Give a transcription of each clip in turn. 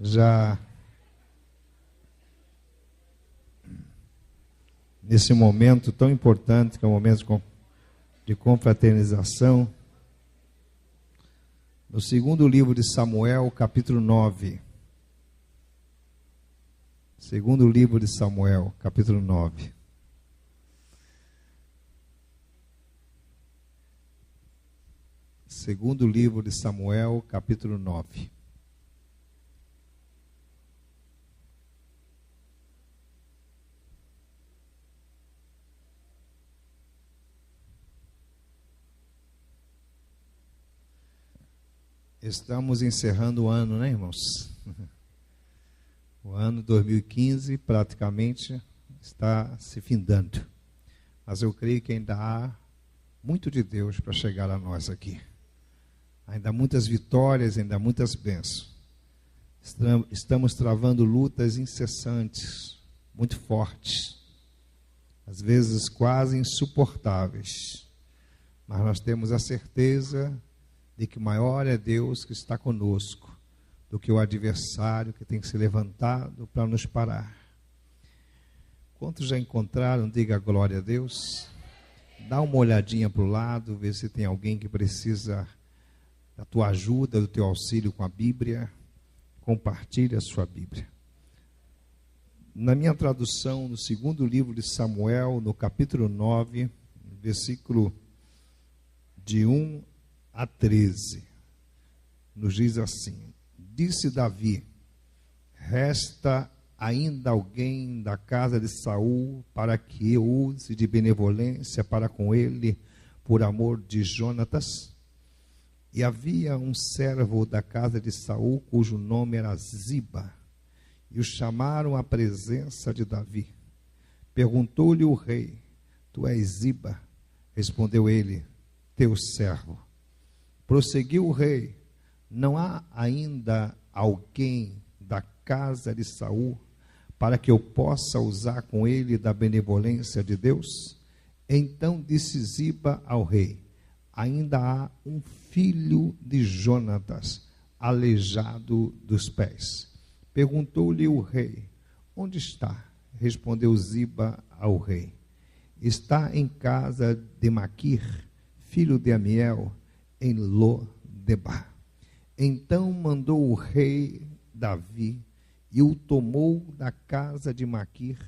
Já nesse momento tão importante, que é o momento de confraternização, no segundo livro de Samuel, capítulo 9. Segundo livro de Samuel, capítulo 9. Segundo livro de Samuel, capítulo 9. Estamos encerrando o ano, né, irmãos? O ano 2015 praticamente está se findando. Mas eu creio que ainda há muito de Deus para chegar a nós aqui. Ainda há muitas vitórias, ainda há muitas bênçãos. Estamos travando lutas incessantes, muito fortes, às vezes quase insuportáveis. Mas nós temos a certeza de que maior é Deus que está conosco do que o adversário que tem que se levantado para nos parar. Quantos já encontraram? Diga glória a Deus. Dá uma olhadinha para o lado, vê se tem alguém que precisa da tua ajuda, do teu auxílio com a Bíblia. Compartilhe a sua Bíblia. Na minha tradução, no segundo livro de Samuel, no capítulo 9, versículo de 1 a 13, nos diz assim: Disse Davi: resta ainda alguém da casa de Saul para que eu use de benevolência para com ele por amor de Jonatas? E havia um servo da casa de Saul cujo nome era Ziba, e o chamaram à presença de Davi. Perguntou-lhe o rei: Tu és Ziba? Respondeu ele: Teu servo. Prosseguiu o rei: Não há ainda alguém da casa de Saul para que eu possa usar com ele da benevolência de Deus? Então disse Ziba ao rei: Ainda há um filho de Jonatas, aleijado dos pés. Perguntou-lhe o rei: Onde está? Respondeu Ziba ao rei: Está em casa de Maquir, filho de Amiel, em Lo-debar. Então mandou o rei Davi e o tomou da casa de Maquir,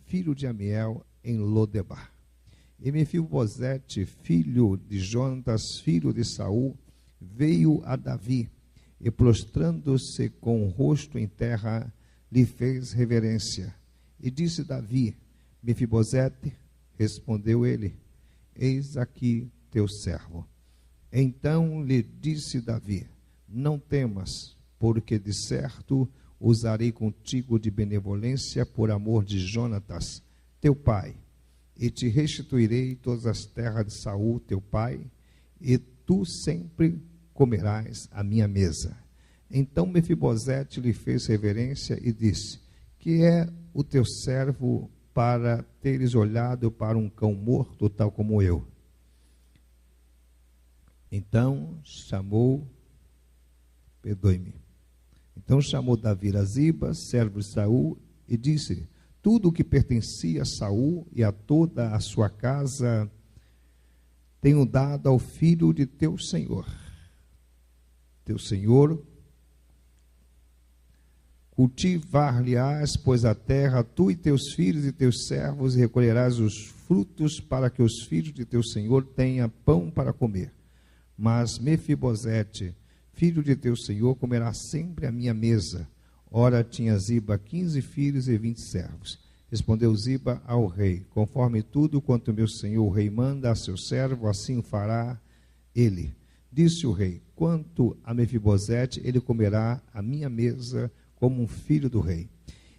filho de Amiel, em Lo-debar. E Mefibosete, filho de Jonatas, filho de Saul, veio a Davi e, prostrando-se com o rosto em terra, lhe fez reverência. E disse Davi: Mefibosete? Respondeu ele: Eis aqui teu servo. Então lhe disse Davi: Não temas, porque de certo usarei contigo de benevolência por amor de Jonatas, teu pai, e te restituirei todas as terras de Saul, teu pai, e tu sempre comerás a minha mesa. Então Mefibosete lhe fez reverência e disse: Que é o teu servo para teres olhado para um cão morto, tal como eu? Então chamou Davi a Ziba, servo de Saul, e disse: Tudo o que pertencia a Saul e a toda a sua casa tenho dado ao filho de teu senhor. Teu senhor cultivar-lhe-ás, pois a terra, tu e teus filhos e teus servos, e recolherás os frutos para que os filhos de teu senhor tenham pão para comer. Mas Mefibosete, filho de teu senhor, comerá sempre à minha mesa. Ora, tinha Ziba 15 filhos e 20 servos. Respondeu Ziba ao rei: Conforme tudo quanto meu senhor o rei manda a seu servo, assim o fará ele. Disse o rei: Quanto a Mefibosete, ele comerá à minha mesa como um filho do rei.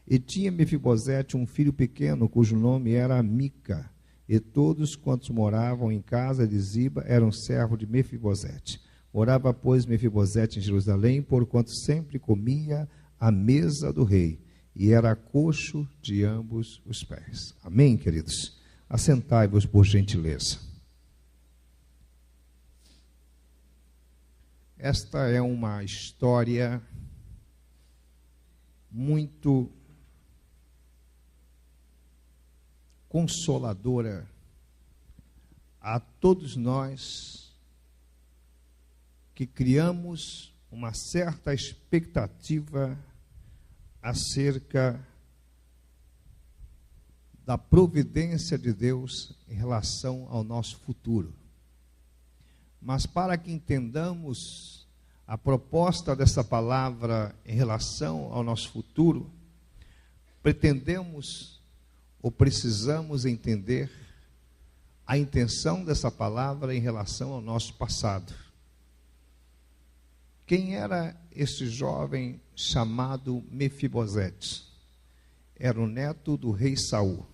E tinha Mefibosete um filho pequeno, cujo nome era Mica. E todos quantos moravam em casa de Ziba eram servos de Mefibosete. Morava, pois, Mefibosete em Jerusalém, porquanto sempre comia à mesa do rei, e era coxo de ambos os pés. Amém, queridos? Assentai-vos por gentileza. Esta é uma história muito consoladora a todos nós que criamos uma certa expectativa acerca da providência de Deus em relação ao nosso futuro. Mas para que entendamos a proposta dessa palavra em relação ao nosso futuro, pretendemos ou precisamos entender a intenção dessa palavra em relação ao nosso passado. Quem era esse jovem chamado Mefibosete? Era o neto do rei Saul.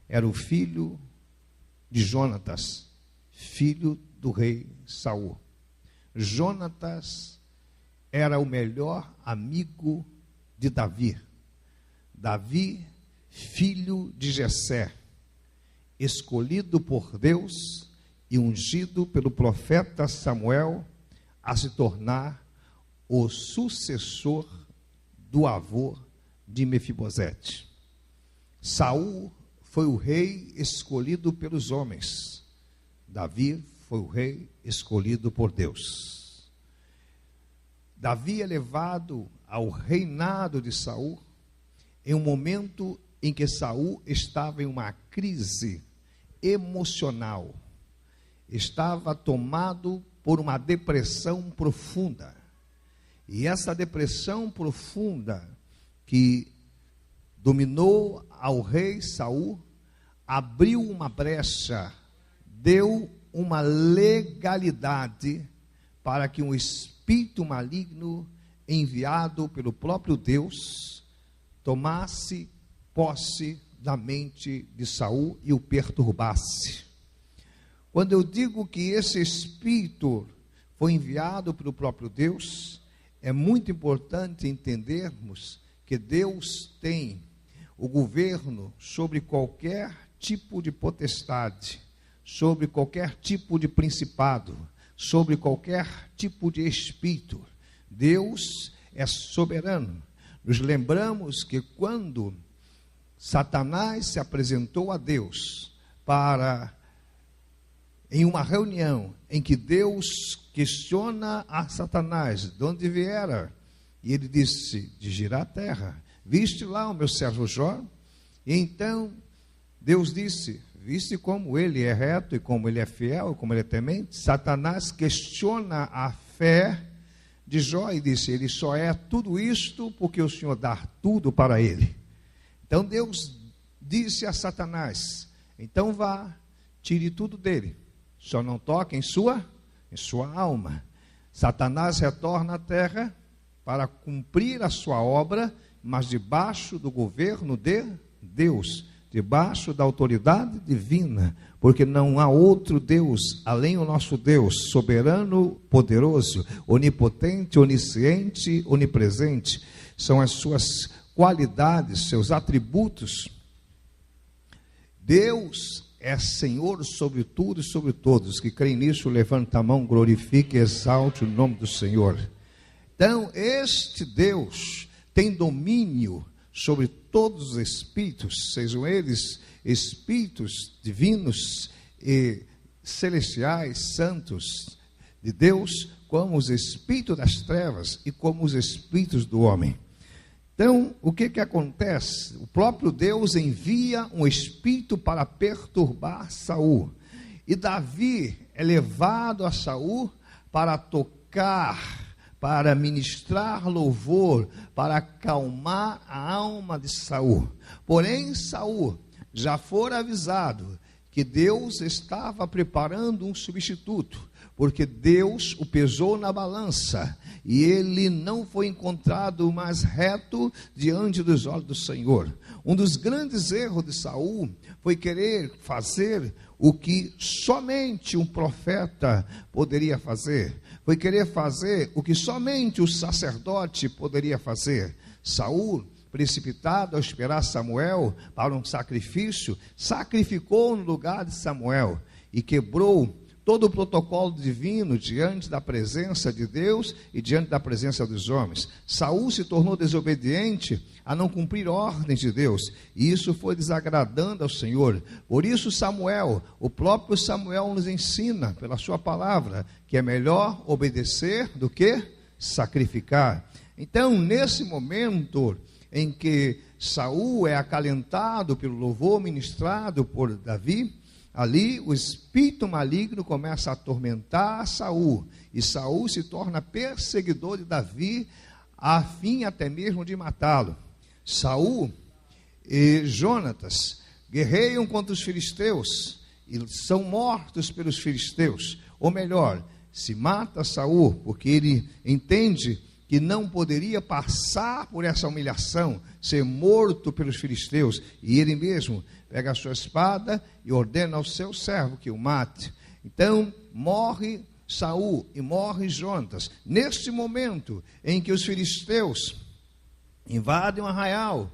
Era o filho de Jonatas, filho do rei Saul. Jonatas era o melhor amigo de Davi. Davi, filho de Jessé, escolhido por Deus e ungido pelo profeta Samuel a se tornar o sucessor do avô de Mefibosete. Saul foi o rei escolhido pelos homens. Davi foi o rei escolhido por Deus. Davi é levado ao reinado de Saul em um momento em que Saul estava em uma crise emocional. Estava tomado por uma depressão profunda. E essa depressão profunda que dominou ao rei Saul abriu uma brecha, deu uma legalidade para que um espírito maligno enviado pelo próprio Deus tomasse posse da mente de Saul e o perturbasse. Quando eu digo que esse espírito foi enviado pelo próprio Deus, é muito importante entendermos que Deus tem o governo sobre qualquer tipo de potestade, sobre qualquer tipo de principado, sobre qualquer tipo de espírito. Deus é soberano. Nos lembramos que quando Satanás se apresentou a Deus em uma reunião em que Deus questiona a Satanás de onde viera, e ele disse: de girar a terra. Viste lá o meu servo Jó? E então Deus disse: viste como ele é reto e como ele é fiel e como ele é temente? Satanás questiona a fé de Jó e disse: ele só é tudo isto porque o Senhor dá tudo para ele. Então Deus disse a Satanás: então vá, tire tudo dele, só não toque em sua alma. Satanás retorna à terra para cumprir a sua obra, mas debaixo do governo de Deus, debaixo da autoridade divina, porque não há outro Deus além do nosso Deus, soberano, poderoso, onipotente, onisciente, onipresente. São as suas qualidades, seus atributos. Deus é Senhor sobre tudo e sobre todos. Que creem nisso, levanta a mão, glorifique e exalte o nome do Senhor. Então, este Deus tem domínio sobre todos os espíritos, sejam eles espíritos divinos e celestiais, santos de Deus, como os espíritos das trevas e como os espíritos do homem. Então, o que acontece? O próprio Deus envia um espírito para perturbar Saul. E Davi é levado a Saul para tocar, para ministrar louvor, para acalmar a alma de Saul. Porém, Saul já fora avisado que Deus estava preparando um substituto, porque Deus o pesou na balança, e ele não foi encontrado mais reto diante dos olhos do Senhor. Um dos grandes erros de Saul foi querer fazer o que somente um profeta poderia fazer, foi querer fazer o que somente o sacerdote poderia fazer. Saul, precipitado ao esperar Samuel para um sacrifício, sacrificou no lugar de Samuel e quebrou todo o protocolo divino diante da presença de Deus e diante da presença dos homens. Saul se tornou desobediente a não cumprir ordens de Deus, e isso foi desagradando ao Senhor. Por isso Samuel, o próprio Samuel nos ensina pela sua palavra, que é melhor obedecer do que sacrificar. Então, nesse momento em que Saul é acalentado pelo louvor ministrado por Davi, ali o espírito maligno começa a atormentar Saul, e Saul se torna perseguidor de Davi, a fim até mesmo de matá-lo. Saul e Jonatas guerreiam contra os filisteus e são mortos pelos filisteus. Ou melhor, se mata Saul porque ele entende que não poderia passar por essa humilhação, ser morto pelos filisteus, e ele mesmo pega a sua espada e ordena ao seu servo que o mate. Então morre Saul e morre Jonatas. Neste momento em que os filisteus invadem o arraial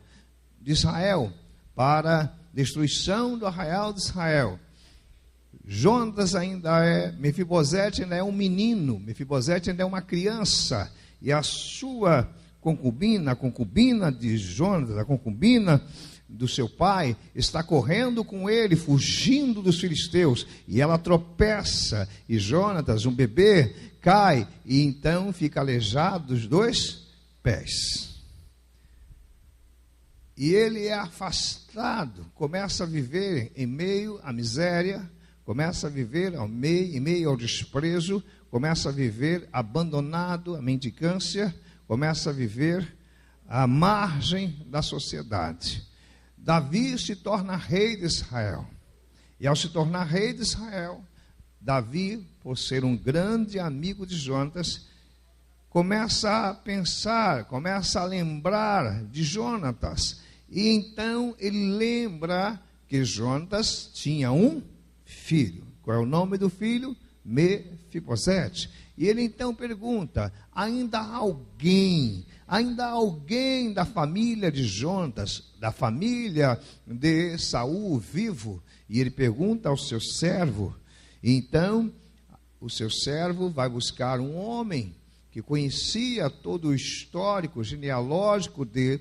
de Israel para destruição do arraial de Israel, Jonatas Mefibosete ainda é um menino, Mefibosete ainda é uma criança, e a sua concubina, a concubina de Jonatas, a concubina do seu pai, está correndo com ele, fugindo dos filisteus, e ela tropeça, e Jonatas, um bebê, cai, e então fica aleijado dos 2 pés. E ele é afastado, começa a viver em meio à miséria, começa a viver em meio ao desprezo, começa a viver abandonado, a mendicância, começa a viver à margem da sociedade. Davi se torna rei de Israel. E ao se tornar rei de Israel, Davi, por ser um grande amigo de Jonatas, começa a pensar, começa a lembrar de Jonatas. E então ele lembra que Jonatas tinha um filho. Qual é o nome do filho? Mefibosete. E ele então pergunta: ainda há alguém da família de Jonatas, da família de Saul vivo? E ele pergunta ao seu servo. E então o seu servo vai buscar um homem que conhecia todo o histórico genealógico de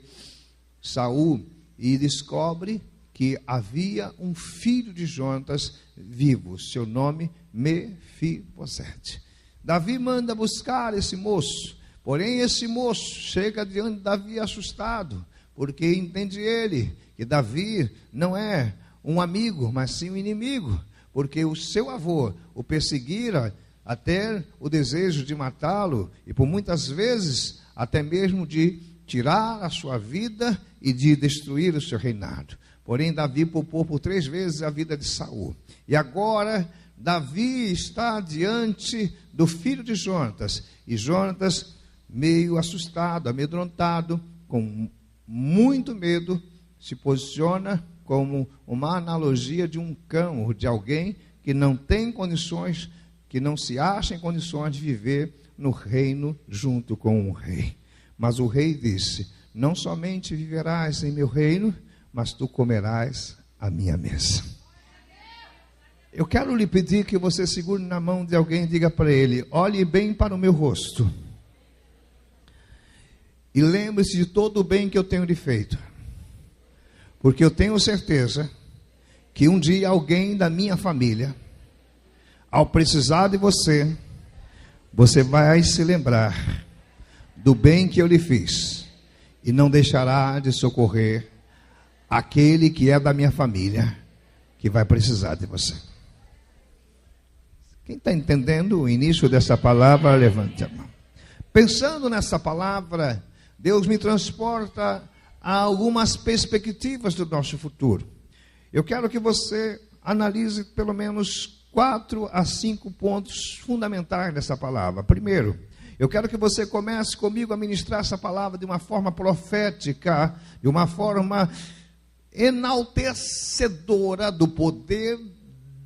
Saul, e descobre que havia um filho de Jonatas vivo, seu nome Mefibosete. Davi manda buscar esse moço, porém esse moço chega diante de Davi assustado, porque entende ele que Davi não é um amigo, mas sim um inimigo, porque o seu avô o perseguira até o desejo de matá-lo, e por muitas vezes até mesmo de tirar a sua vida e de destruir o seu reinado. Porém, Davi poupou por 3 vezes a vida de Saul. E agora, Davi está diante do filho de Jonatas. E Jonatas, meio assustado, amedrontado, com muito medo, se posiciona como uma analogia de um cão, ou de alguém que não tem condições, que não se acha em condições de viver no reino junto com o rei. Mas o rei disse: não somente viverás em meu reino, mas tu comerás a minha mesa. Eu quero lhe pedir que você segure na mão de alguém e diga para ele: olhe bem para o meu rosto e lembre-se de todo o bem que eu tenho lhe feito, porque eu tenho certeza que um dia alguém da minha família, ao precisar de você, você vai se lembrar do bem que eu lhe fiz e não deixará de socorrer aquele que é da minha família, que vai precisar de você. Quem está entendendo o início dessa palavra, levante a mão. Pensando nessa palavra, Deus me transporta a algumas perspectivas do nosso futuro. Eu quero que você analise pelo menos 4 a 5 pontos fundamentais dessa palavra. Primeiro, eu quero que você comece comigo a ministrar essa palavra de uma forma profética, de uma forma enaltecedora do poder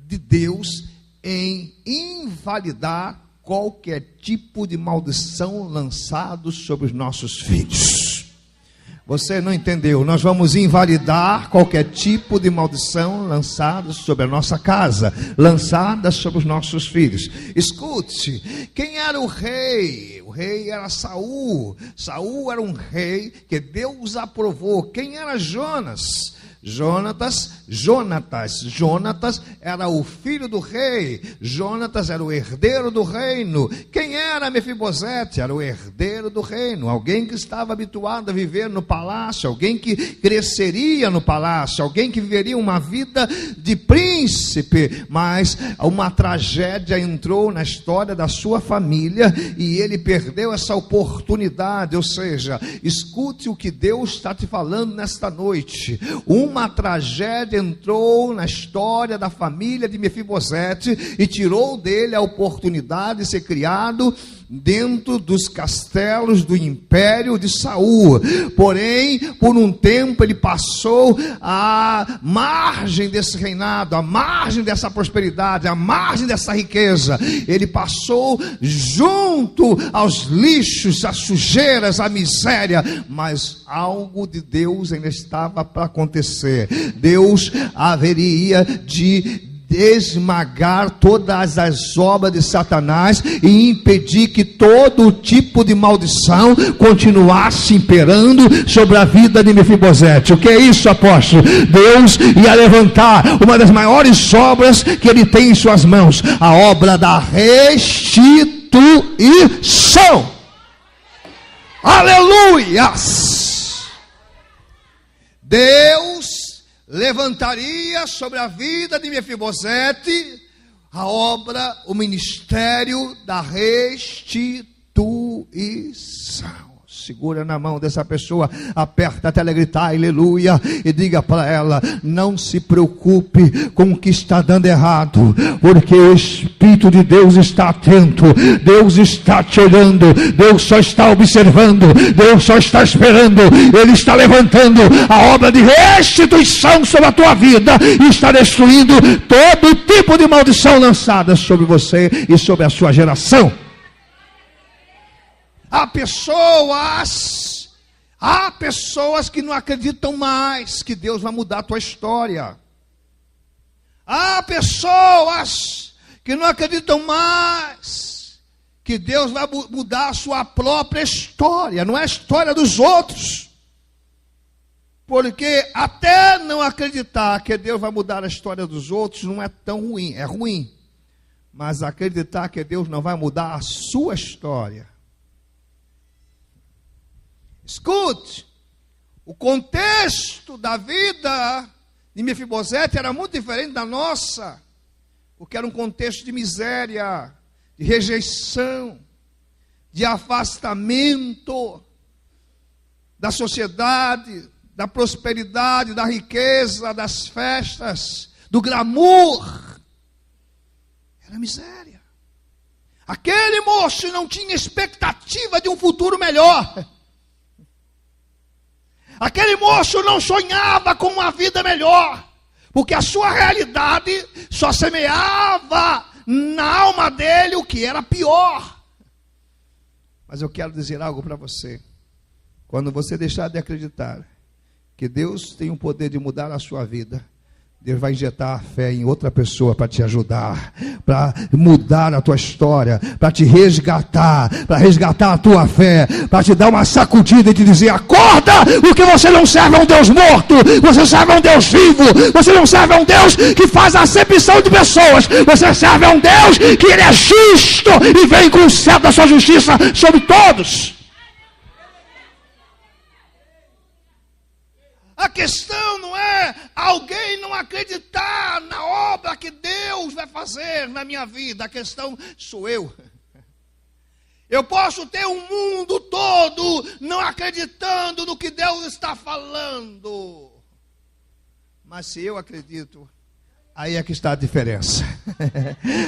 de Deus em invalidar qualquer tipo de maldição lançado sobre os nossos filhos. Você não entendeu. Nós vamos invalidar qualquer tipo de maldição lançada sobre a nossa casa, lançada sobre os nossos filhos. Escute, quem era o rei? O rei era Saul. Saul era um rei que Deus aprovou. Quem era Jonas era o filho do rei. Jonatas era o herdeiro do reino. Quem era Mefibosete? Era o herdeiro do reino, alguém que estava habituado a viver no palácio, alguém que cresceria no palácio, alguém que viveria uma vida de príncipe. Mas uma tragédia entrou na história da sua família e ele perdeu essa oportunidade. Ou seja, escute o que Deus está te falando nesta noite. Uma tragédia entrou na história da família de Mefibosete e tirou dele a oportunidade de ser criado dentro dos castelos do império de Saul. Porém, por um tempo ele passou à margem desse reinado, à margem dessa prosperidade, à margem dessa riqueza. Ele passou junto aos lixos, às sujeiras, à miséria. Mas algo de Deus ainda estava para acontecer. Deus haveria de esmagar todas as obras de Satanás e impedir que todo tipo de maldição continuasse imperando sobre a vida de Mefibosete. O que é isso, apóstolo? Deus ia levantar uma das maiores obras que ele tem em suas mãos, a obra da restituição. Aleluias! Deus levantaria sobre a vida de Mefibosete a obra, o ministério da restituição. Segura na mão dessa pessoa, aperta até ela gritar aleluia e diga para ela: não se preocupe com o que está dando errado, porque o Espírito de Deus está atento, Deus está te olhando, Deus só está observando, Deus só está esperando. Ele está levantando a obra de restituição sobre a tua vida e está destruindo todo tipo de maldição lançada sobre você e sobre a sua geração. Há pessoas que não acreditam mais que Deus vai mudar a tua história. Há pessoas que não acreditam mais que Deus vai mudar a sua própria história, não é a história dos outros. Porque até não acreditar que Deus vai mudar a história dos outros não é tão ruim, é ruim. Mas acreditar que Deus não vai mudar a sua história. Escute, o contexto da vida de Mefibosete era muito diferente da nossa, porque era um contexto de miséria, de rejeição, de afastamento da sociedade, da prosperidade, da riqueza, das festas, do glamour. Era miséria. Aquele moço não tinha expectativa de um futuro melhor. Aquele moço não sonhava com uma vida melhor, porque a sua realidade só semeava na alma dele o que era pior. Mas eu quero dizer algo para você. Quando você deixar de acreditar que Deus tem o poder de mudar a sua vida, Deus vai injetar a fé em outra pessoa para te ajudar, para mudar a tua história, para te resgatar, para resgatar a tua fé, para te dar uma sacudida e te dizer: acorda, porque você não serve a um Deus morto, você serve a um Deus vivo, você não serve a um Deus que faz acepção de pessoas, você serve a um Deus que ele é justo e vem com o céu da sua justiça sobre todos. A questão não é alguém não acreditar na obra que Deus vai fazer na minha vida. A questão sou eu. Eu posso ter um mundo todo não acreditando no que Deus está falando. Mas se eu acredito, Aí é que está a diferença.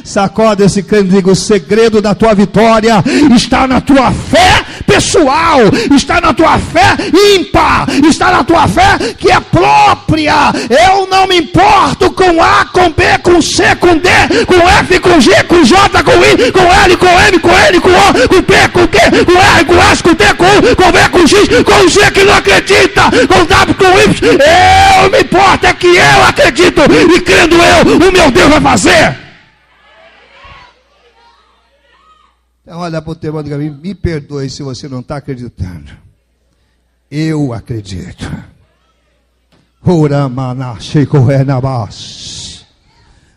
Sacode esse crente e diga: o segredo da tua vitória está na tua fé pessoal, está na tua fé ímpar, está na tua fé que é própria. Eu não me importo com A, com B, com C, com D, com F, com G, com J, com I, com L, com M, com N, com O, com P, com Q, com R, com S, com T, com U, com V, com X, com Z que não acredita, com W, com Y. Eu me importo é que eu acredito, e crendo eu, o meu Deus vai fazer. Então olha para o teu irmão, me perdoe se você não está acreditando. Eu acredito.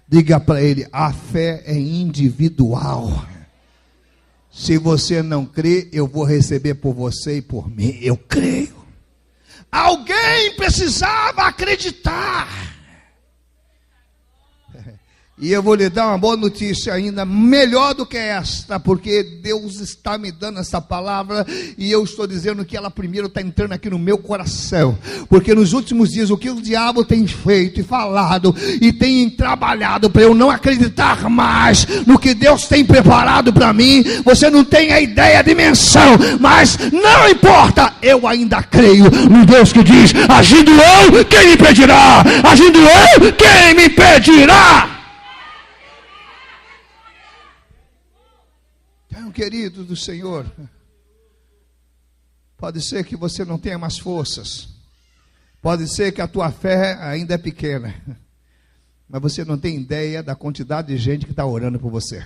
Diga para ele: a fé é individual. Se você não crê, eu vou receber por você e por mim. Eu creio. Alguém precisava acreditar. E eu vou lhe dar uma boa notícia ainda melhor do que esta, porque Deus está me dando essa palavra e eu estou dizendo que ela primeiro está entrando aqui no meu coração, porque nos últimos dias o que o diabo tem feito e falado e tem trabalhado para eu não acreditar mais no que Deus tem preparado para mim, você não tem a ideia, a dimensão, mas não importa, eu ainda creio no Deus que diz: agindo eu, quem me impedirá? Agindo eu, quem me impedirá? Querido do Senhor, pode ser que você não tenha mais forças, pode ser que a tua fé ainda é pequena, mas você não tem ideia da quantidade de gente que está orando por você.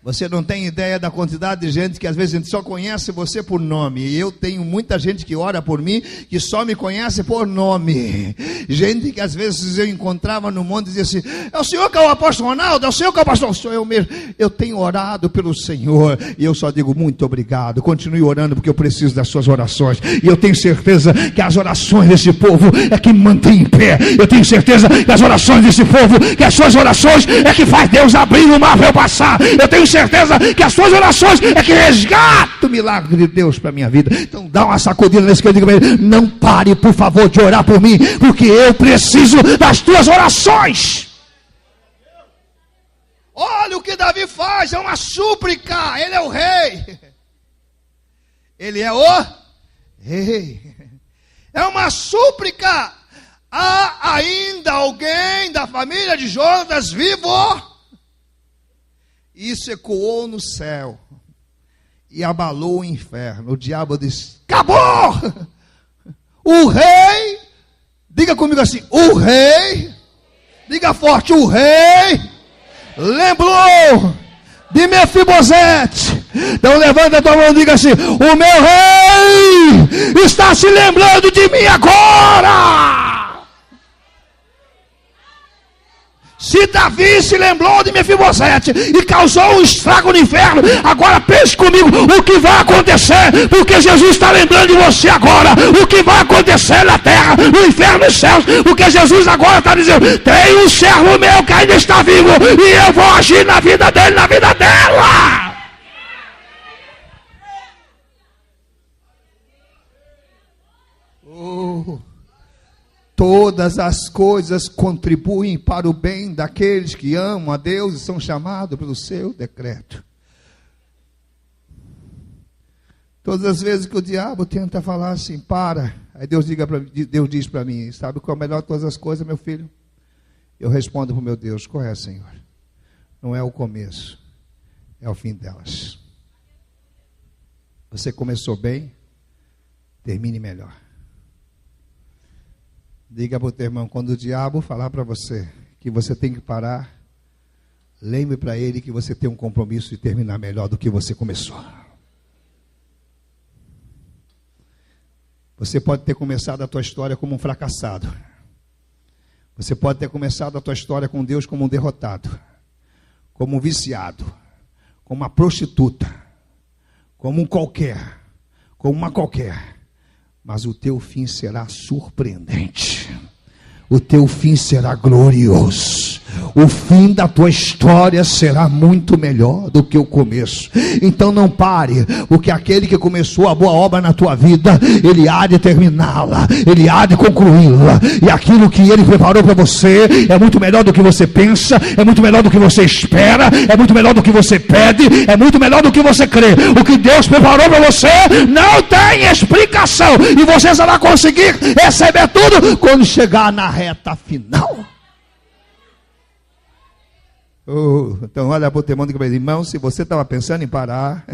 Você não tem ideia da quantidade de gente que às vezes a gente só conhece você por nome. E eu tenho muita gente que ora por mim, que só me conhece por nome. Gente que às vezes eu encontrava no mundo e dizia assim: é o senhor que é o apóstolo Ronaldo? É o senhor que é o pastor? Sou eu mesmo. Eu tenho orado pelo Senhor. E eu só digo: muito obrigado. Continue orando, porque eu preciso das suas orações. E eu tenho certeza que as orações desse povo é que me mantém em pé. Eu tenho certeza que as orações desse povo, que as suas orações é que faz Deus abrir o mar para eu passar. Eu tenho certeza que as suas orações é que resgata o milagre de Deus para a minha vida. Então dá uma sacudida nesse que eu digo para ele: não pare, por favor, de orar por mim, porque eu preciso das tuas orações. Olha o que Davi faz, é uma súplica. Ele é o rei. Ele é o rei. É uma súplica. Há ainda alguém da família de Jonas vivo? Isso ecoou no céu e abalou o inferno. O diabo disse: acabou! O rei, diga comigo assim: o rei, diga forte: o rei lembrou de Mefibosete. Então levanta a tua mão e diga assim: o meu rei está se lembrando de mim agora. Se Davi se lembrou de Mefibosete e causou um estrago no inferno, agora pense comigo o que vai acontecer, porque Jesus está lembrando de você agora, o que vai acontecer na terra, no inferno e nos céus, porque Jesus agora está dizendo: tem um servo meu que ainda está vivo, e eu vou agir na vida dele, na vida dela. Todas as coisas contribuem para o bem daqueles que amam a Deus e são chamados pelo seu decreto. Todas as vezes que o diabo tenta falar assim: para, aí Deus diz para mim: sabe qual é o melhor de todas as coisas, meu filho? Eu respondo para o meu Deus: qual é, Senhor? Não é o começo, é o fim delas. Você começou bem, termine melhor. Diga para o teu irmão: quando o diabo falar para você que você tem que parar, lembre para ele que você tem um compromisso de terminar melhor do que você começou. Você pode ter começado a tua história como um fracassado. Você pode ter começado a tua história com Deus como um derrotado, como um viciado, como uma prostituta, como um qualquer, como uma qualquer. Mas o teu fim será surpreendente. O teu fim será glorioso. o fim da tua história será muito melhor do que o começo. Então não pare, porque aquele que começou a boa obra na tua vida, ele há de terminá-la, ele há de concluí-la. E aquilo que ele preparou para você é muito melhor do que você pensa, é muito melhor do que você espera, é muito melhor do que você pede, é muito melhor do que você crê. O que Deus preparou para você não tem explicação, e você só vai conseguir receber tudo quando chegar na reta final. Então olha para o teu irmão e diz: irmão, se você estava pensando em parar,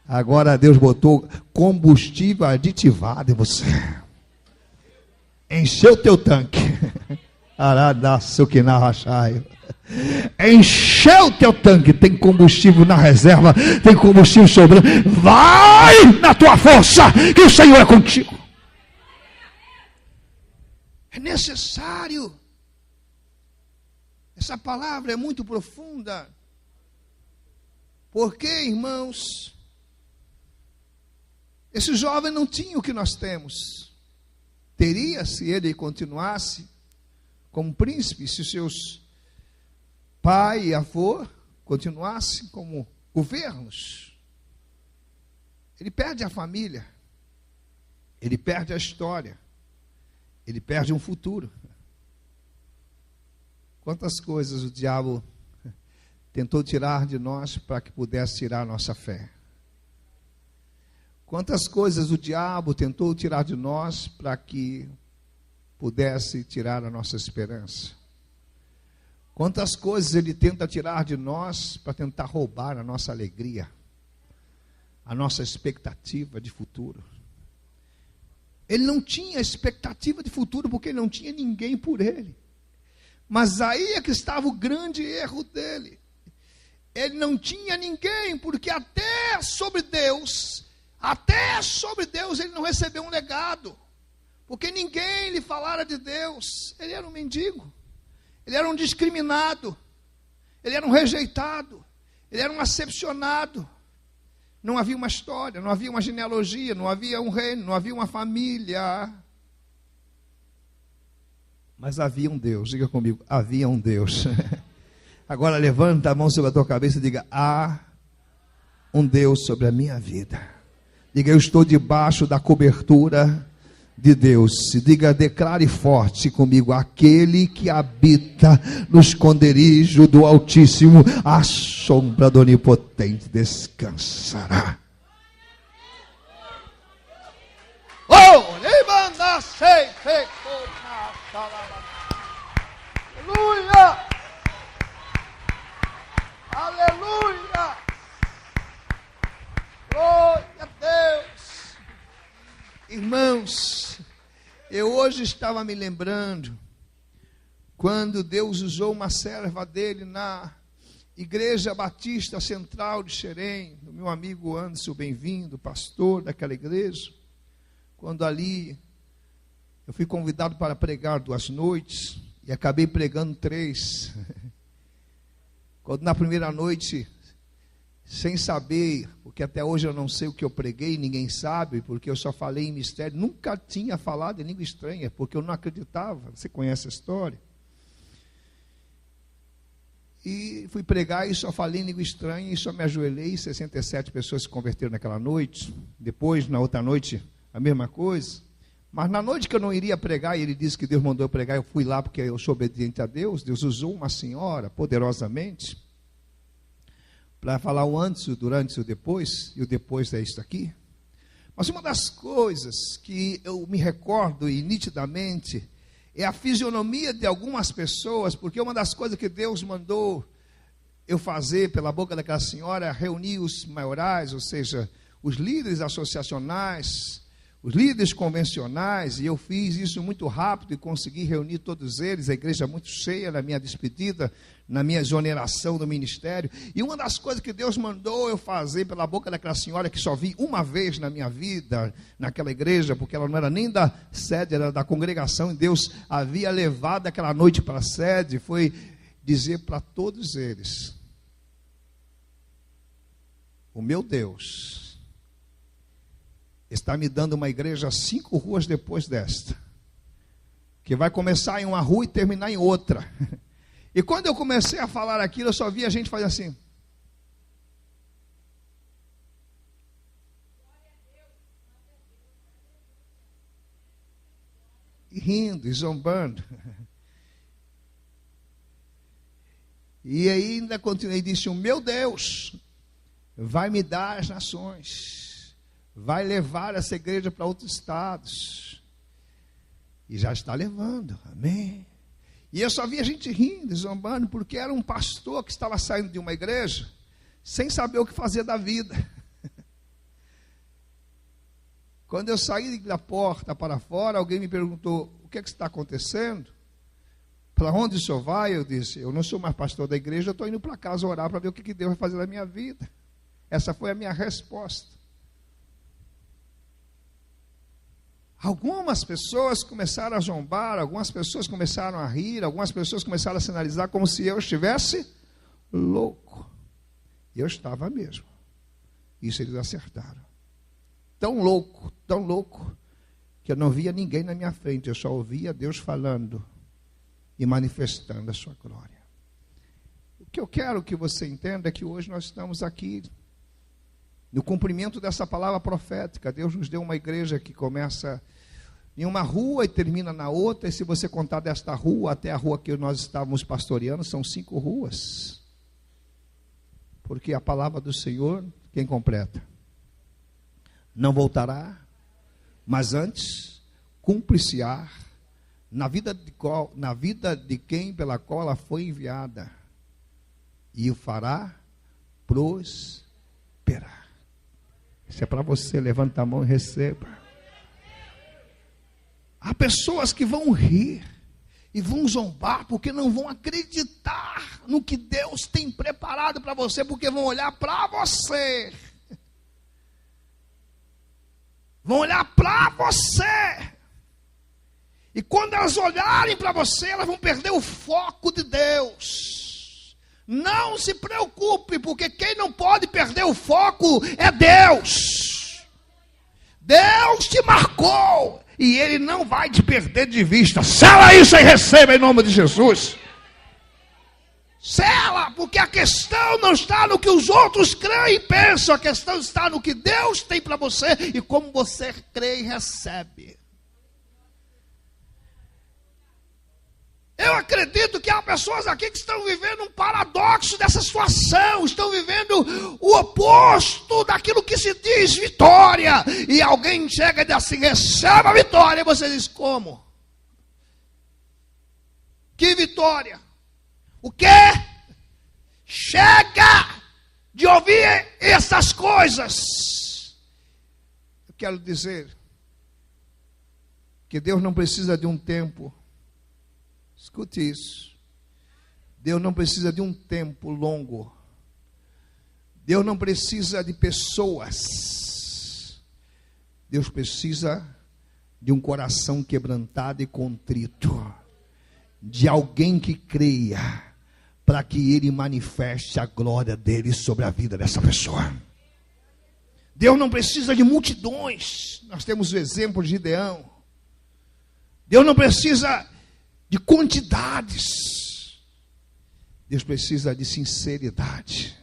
agora Deus botou combustível aditivado em você, encheu o teu tanque, encheu o teu tanque, tem combustível na reserva, tem combustível sobrando, vai na tua força, que o Senhor é contigo. É necessário. Essa palavra é muito profunda. Porque, irmãos, esse jovem não tinha o que nós temos. Teria, se ele continuasse como príncipe, se seus pai e avô continuassem como governos. Ele perde a família, ele perde a história, ele perde um futuro. Quantas coisas o diabo tentou tirar de nós para que pudesse tirar a nossa fé. Quantas coisas o diabo tentou tirar de nós para que pudesse tirar a nossa esperança. Quantas coisas ele tenta tirar de nós para tentar roubar a nossa alegria, a nossa expectativa de futuro. Ele não tinha expectativa de futuro porque ele não tinha ninguém por ele. Mas aí é que estava o grande erro dele. Ele não tinha ninguém, porque até sobre Deus ele não recebeu um legado. Porque ninguém lhe falara de Deus. Ele era um mendigo, ele era um discriminado, ele era um rejeitado, ele era um acepcionado. Não havia uma história, não havia uma genealogia, não havia um reino, não havia uma família. Mas havia um Deus, diga comigo, havia um Deus. Agora levanta a mão sobre a tua cabeça e diga: há um Deus sobre a minha vida. Diga: eu estou debaixo da cobertura de Deus. Diga, declare forte comigo: aquele que habita no esconderijo do Altíssimo, à sombra do Onipotente descansará. Aleluia! Aleluia! Glória a Deus! Irmãos, eu hoje estava me lembrando quando Deus usou uma serva dele na Igreja Batista Central de Xerém, o meu amigo Anderson, bem-vindo, pastor daquela igreja. Quando ali eu fui convidado para pregar 2 noites e acabei pregando 3. Quando na primeira noite, sem saber, porque até hoje eu não sei o que eu preguei, ninguém sabe, porque eu só falei em mistério, nunca tinha falado em língua estranha, porque eu não acreditava. Você conhece a história? E fui pregar e só falei em língua estranha e só me ajoelhei. 67 pessoas se converteram naquela noite. Depois, na outra noite, a mesma coisa. Mas na noite que eu não iria pregar, e ele disse que Deus mandou eu pregar, eu fui lá porque eu sou obediente a Deus. Deus usou uma senhora poderosamente para falar o antes, o durante e o depois é isso aqui. Mas uma das coisas que eu me recordo e nitidamente é a fisionomia de algumas pessoas, porque uma das coisas que Deus mandou eu fazer pela boca daquela senhora é reunir os maiorais, ou seja, os líderes associacionais, os líderes convencionais, e eu fiz isso muito rápido e consegui reunir todos eles, a igreja muito cheia na minha despedida, na minha exoneração do ministério. E uma das coisas que Deus mandou eu fazer pela boca daquela senhora, que só vi uma vez na minha vida, naquela igreja, porque ela não era nem da sede, era da congregação, e Deus havia levado aquela noite para a sede, foi dizer para todos eles: o meu Deus está me dando uma igreja 5 ruas depois desta, que vai começar em uma rua e terminar em outra. E quando eu comecei a falar aquilo, eu só via a gente fazer assim. E rindo, e zombando. E aí ainda continuei e disse: o meu Deus vai me dar as nações, vai levar essa igreja para outros estados. E já está levando, amém. E eu só via gente rindo, zombando, porque era um pastor que estava saindo de uma igreja, sem saber o que fazer da vida. Quando eu saí da porta para fora, alguém me perguntou: o que é que está acontecendo? Para onde o senhor vai? Eu disse: eu não sou mais pastor da igreja, eu estou indo para casa orar para ver o que Deus vai fazer na minha vida. Essa foi a minha resposta. Algumas pessoas começaram a zombar, algumas pessoas começaram a rir, algumas pessoas começaram a sinalizar como se eu estivesse louco. E eu estava mesmo. Isso eles acertaram. Tão louco, que eu não via ninguém na minha frente, eu só ouvia Deus falando e manifestando a sua glória. O que eu quero que você entenda é que hoje nós estamos aqui no cumprimento dessa palavra profética. Deus nos deu uma igreja que começa em uma rua e termina na outra, e se você contar desta rua até a rua que nós estávamos pastoreando, são 5 ruas. Porque a palavra do Senhor, quem completa? Não voltará, mas antes cumprir-se-á na vida de quem pela qual ela foi enviada, e o fará prosperar. Isso é para você, levanta a mão e receba. Há pessoas que vão rir e vão zombar porque não vão acreditar no que Deus tem preparado para você, porque vão olhar para você. Vão olhar para você. E quando elas olharem para você, elas vão perder o foco de Deus. Não se preocupe, porque quem não pode perder o foco é Deus. Deus te marcou e Ele não vai te perder de vista. Sela isso e receba em nome de Jesus. Sela, porque a questão não está no que os outros creem e pensam, a questão está no que Deus tem para você e como você crê e recebe. Eu acredito que há pessoas aqui que estão vivendo um paradoxo dessa situação, estão vivendo o oposto daquilo que se diz vitória, e alguém chega e diz assim: receba a vitória, e você diz: como? Que vitória? O quê? Chega de ouvir essas coisas. Eu quero dizer que Deus não precisa de um tempo. Escute isso. Deus não precisa de um tempo longo. Deus não precisa de pessoas. Deus precisa de um coração quebrantado e contrito. De alguém que creia, para que Ele manifeste a glória dele sobre a vida dessa pessoa. Deus não precisa de multidões. Nós temos o exemplo de Gideão. Deus não precisa de quantidades. Deus precisa de sinceridade.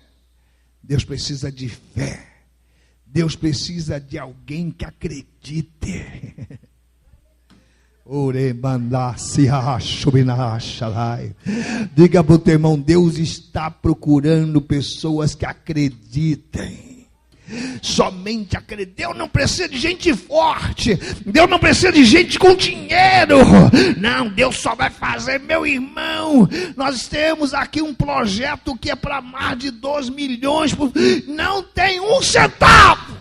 Deus precisa de fé. Deus precisa de alguém que acredite. Diga para o teu irmão: Deus está procurando pessoas que acreditem. Somente acredite. Deus não precisa de gente forte. Deus não precisa de gente com dinheiro. Não, Deus só vai fazer, meu irmão. Nós temos aqui um projeto que é para mais de 2 milhões. Não tem um centavo.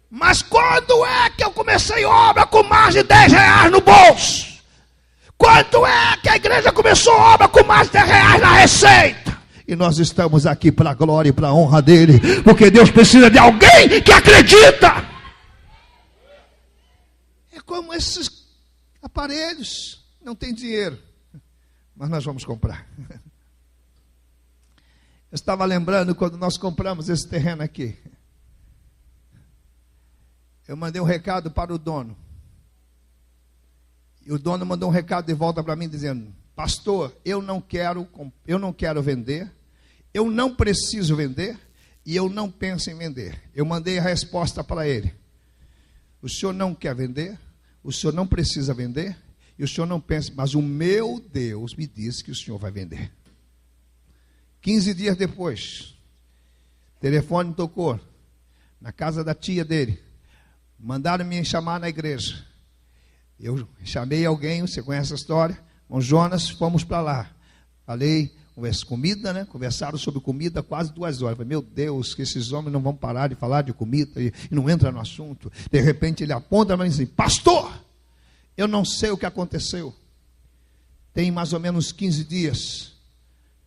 Mas quando é que eu comecei obra com mais de 10 reais no bolso? Quando é que a igreja começou obra com mais de 10 reais na receita? E nós estamos aqui para a glória e para a honra dele, porque Deus precisa de alguém que acredita. É como esses aparelhos, não tem dinheiro, mas nós vamos comprar. Eu estava lembrando quando nós compramos esse terreno aqui. Eu mandei um recado para o dono. E o dono mandou um recado de volta para mim dizendo: pastor, eu não quero vender, eu não preciso vender e eu não penso em vender. Eu mandei a resposta para ele: o senhor não quer vender, o senhor não precisa vender e o senhor não pensa, mas o meu Deus me disse que o senhor vai vender. 15 dias depois, o telefone tocou na casa da tia dele. Mandaram me chamar na igreja. Eu chamei alguém, você conhece a história, com Jonas, fomos para lá. Falei, comida, né? Conversaram sobre comida quase 2 horas. Falei, meu Deus, que esses homens não vão parar de falar de comida e não entra no assunto. De repente ele aponta para mim e diz assim: pastor, eu não sei o que aconteceu. Tem mais ou menos 15 dias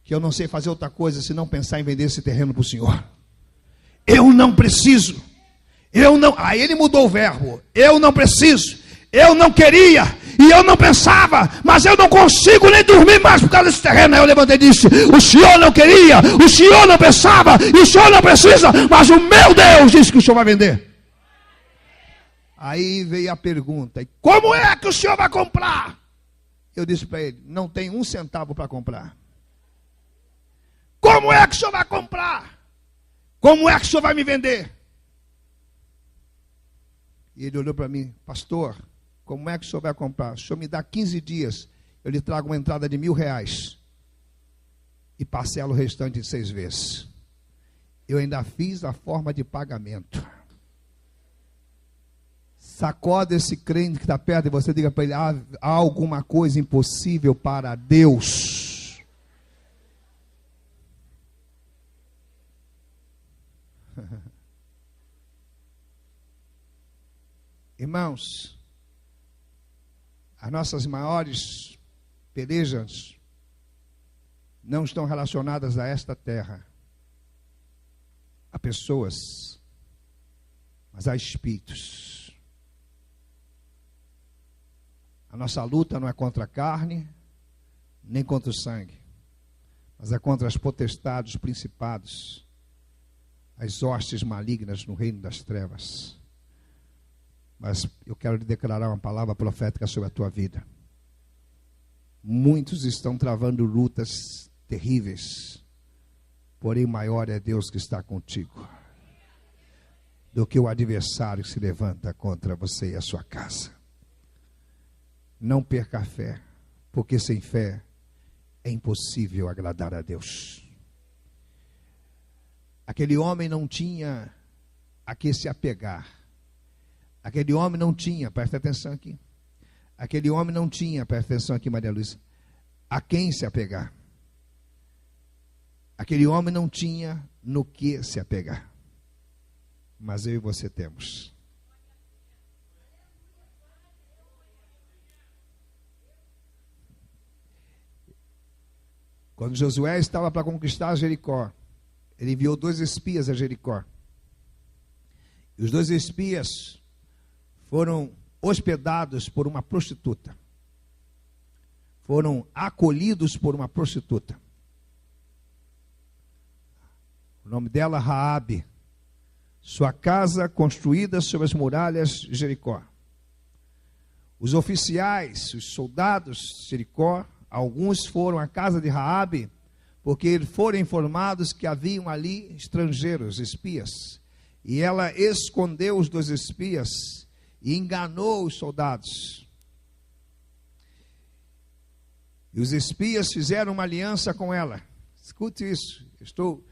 que eu não sei fazer outra coisa senão pensar em vender esse terreno para o senhor. Eu não preciso. Aí ele mudou o verbo. Eu não preciso. Eu não queria, e eu não pensava, mas eu não consigo nem dormir mais por causa desse terreno. Aí eu levantei e disse: o senhor não queria, o senhor não pensava, e o senhor não precisa, mas o meu Deus disse que o senhor vai vender. Aí veio a pergunta: e como é que o senhor vai comprar? Eu disse para ele: não tem 1 centavo para comprar. Como é que o senhor vai comprar? Como é que o senhor vai me vender? E ele olhou para mim: pastor, como é que o senhor vai comprar? O senhor me dá 15 dias, eu lhe trago uma entrada de R$1.000 e parcelo o restante em 6 vezes. Eu ainda fiz a forma de pagamento. Sacoda esse crente que está perto de você, diga para ele: há alguma coisa impossível para Deus. Irmãos, as nossas maiores pelejas não estão relacionadas a esta terra, a pessoas, mas a espíritos. A nossa luta não é contra a carne, nem contra o sangue, mas é contra as potestades, os principados, as hostes malignas no reino das trevas. Mas eu quero lhe declarar uma palavra profética sobre a tua vida. Muitos estão travando lutas terríveis, porém maior é Deus que está contigo do que o adversário que se levanta contra você e a sua casa. Não perca a fé, porque sem fé é impossível agradar a Deus. Aquele homem não tinha a que se apegar. Aquele homem não tinha, presta atenção aqui. Aquele homem não tinha, presta atenção aqui, Maria Luísa, a quem se apegar. Aquele homem não tinha no que se apegar. Mas eu e você temos. Quando Josué estava para conquistar Jericó, ele enviou 2 espias a Jericó. E os 2 espias foram hospedados por uma prostituta. Foram acolhidos por uma prostituta. O nome dela, Raabe. Sua casa construída sobre as muralhas de Jericó. Os oficiais, os soldados de Jericó, alguns foram à casa de Raabe, porque foram informados que haviam ali estrangeiros, espias. E ela escondeu os 2 espias e enganou os soldados. E os espias fizeram uma aliança com ela. Escute isso. Estou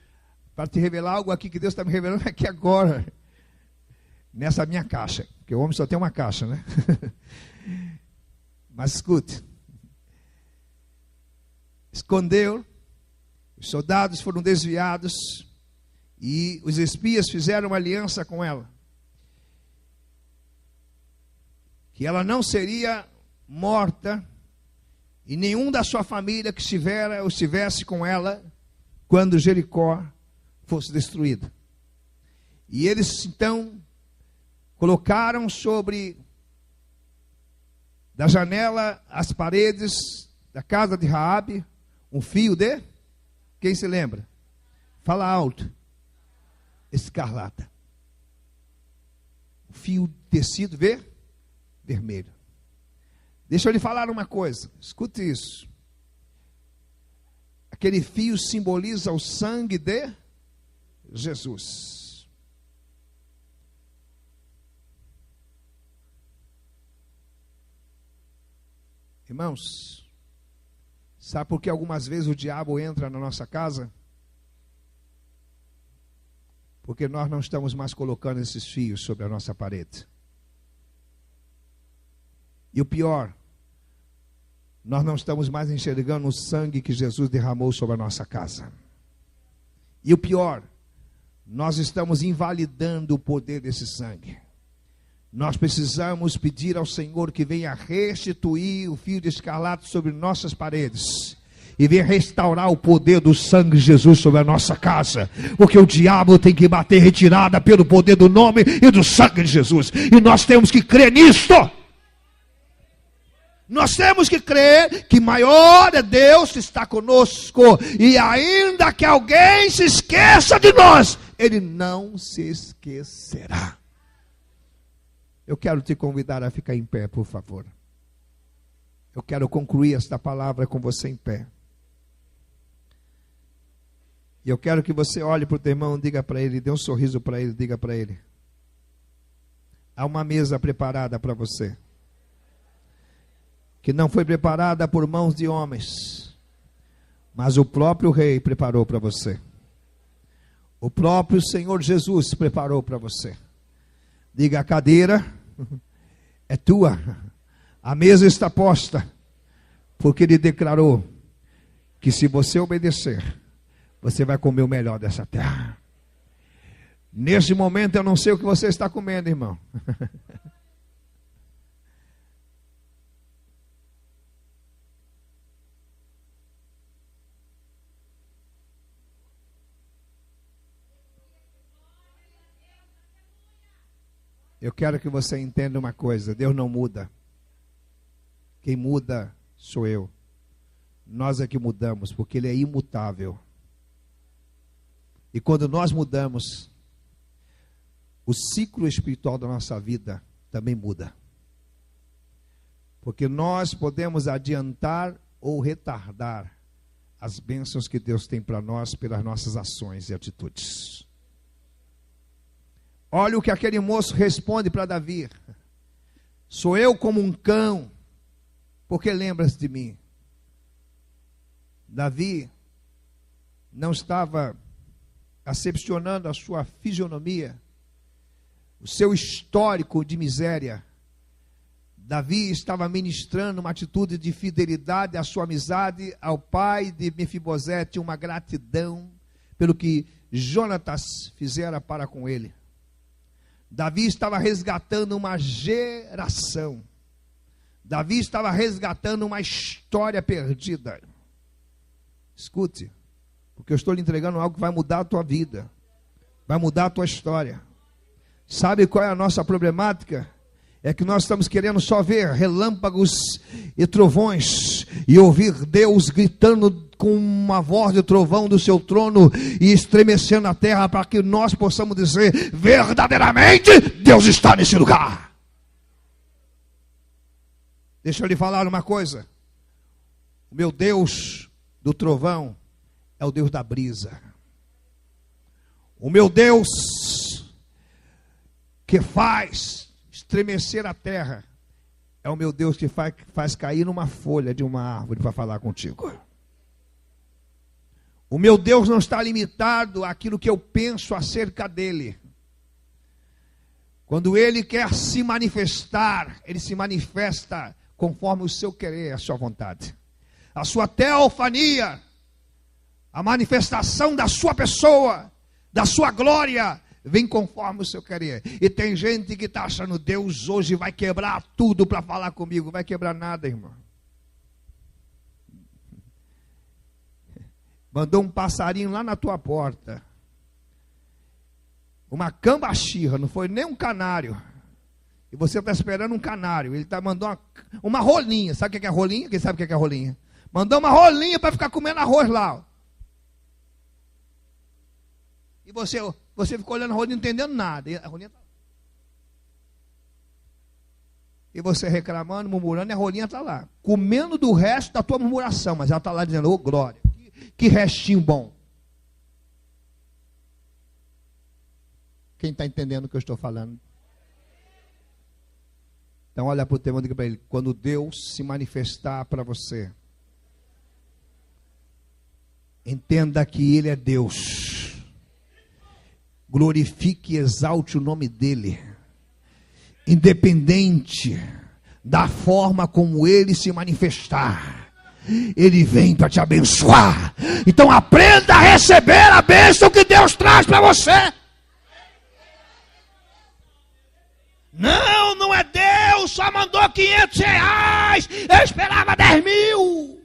para te revelar algo aqui que Deus está me revelando aqui agora. Nessa minha caixa. Porque o homem só tem uma caixa, né? Mas escute. Escondeu. Os soldados foram desviados. E os espias fizeram uma aliança com ela. Que ela não seria morta, e nenhum da sua família que estivesse com ela, quando Jericó fosse destruído. E eles então colocaram sobre da janela as paredes da casa de Raabe um fio de, quem se lembra? Fala alto. Escarlata. O fio tecido vermelho. Deixa eu lhe falar uma coisa, escute isso. Aquele fio simboliza o sangue de Jesus. Irmãos, sabe por que algumas vezes o diabo entra na nossa casa? Porque nós não estamos mais colocando esses fios sobre a nossa parede. E o pior, nós não estamos mais enxergando o sangue que Jesus derramou sobre a nossa casa. E o pior, nós estamos invalidando o poder desse sangue. Nós precisamos pedir ao Senhor que venha restituir o fio de escarlate sobre nossas paredes. E venha restaurar o poder do sangue de Jesus sobre a nossa casa. Porque o diabo tem que bater retirada pelo poder do nome e do sangue de Jesus. E nós temos que crer nisto. Nós temos que crer que maior é Deus que está conosco. E ainda que alguém se esqueça de nós, Ele não se esquecerá. Eu quero te convidar a ficar em pé, por favor. Eu quero concluir esta palavra com você em pé. E eu quero que você olhe para o teu irmão, diga para ele, dê um sorriso para ele, diga para ele: há uma mesa preparada para você, que não foi preparada por mãos de homens, mas o próprio Rei preparou para você. O próprio Senhor Jesus preparou para você. Diga: a cadeira é tua, a mesa está posta, porque Ele declarou que se você obedecer, você vai comer o melhor dessa terra. Neste momento eu não sei o que você está comendo, irmão. Eu quero que você entenda uma coisa: Deus não muda. Quem muda sou eu. Nós é que mudamos, porque Ele é imutável. E quando nós mudamos, o ciclo espiritual da nossa vida também muda. Porque nós podemos adiantar ou retardar as bênçãos que Deus tem para nós pelas nossas ações e atitudes. Olha o que aquele moço responde para Davi: sou eu como um cão, porque lembras de mim. Davi não estava acepcionando a sua fisionomia, o seu histórico de miséria. Davi estava ministrando uma atitude de fidelidade à sua amizade ao pai de Mefibosete, uma gratidão pelo que Jonatas fizera para com ele. Davi estava resgatando uma geração. Davi estava resgatando uma história perdida. Escute, porque eu estou lhe entregando algo que vai mudar a tua vida, vai mudar a tua história. Sabe qual é a nossa problemática? É que nós estamos querendo só ver relâmpagos e trovões e ouvir Deus gritando com uma voz de trovão do seu trono e estremecendo a terra, para que nós possamos dizer: verdadeiramente Deus está nesse lugar. Deixa eu lhe falar uma coisa: o meu Deus do trovão é o Deus da brisa. O meu Deus que faz estremecer a terra é o meu Deus que faz cair numa folha de uma árvore para falar contigo. O meu Deus não está limitado àquilo que eu penso acerca dele. Quando Ele quer se manifestar, Ele se manifesta conforme o seu querer, a sua vontade. A sua teofania, a manifestação da sua pessoa, da sua glória, vem conforme o seu querer. E tem gente que está achando: Deus hoje vai quebrar tudo para falar comigo. Vai quebrar nada, irmão. Mandou um passarinho lá na tua porta, uma cambachirra, não foi nem um canário. E você está esperando um canário. Ele mandou uma rolinha. Sabe o que é rolinha? Quem sabe o que é rolinha? Mandou uma rolinha para ficar comendo arroz lá. E você ficou olhando a rolinha, não entendendo nada. E a rolinha tá... E você reclamando, murmurando, e a rolinha está lá, comendo do resto da tua murmuração, mas ela está lá dizendo, ô glória, que restinho bom. Quem está entendendo o que eu estou falando? Então olha para o tema e diga para ele, quando Deus se manifestar para você, entenda que Ele é Deus. Glorifique e exalte o nome dEle. Independente da forma como Ele se manifestar, Ele vem para te abençoar. Então aprenda a receber a bênção que Deus traz para você. Não, não é Deus, só mandou R$500, eu esperava 10 mil.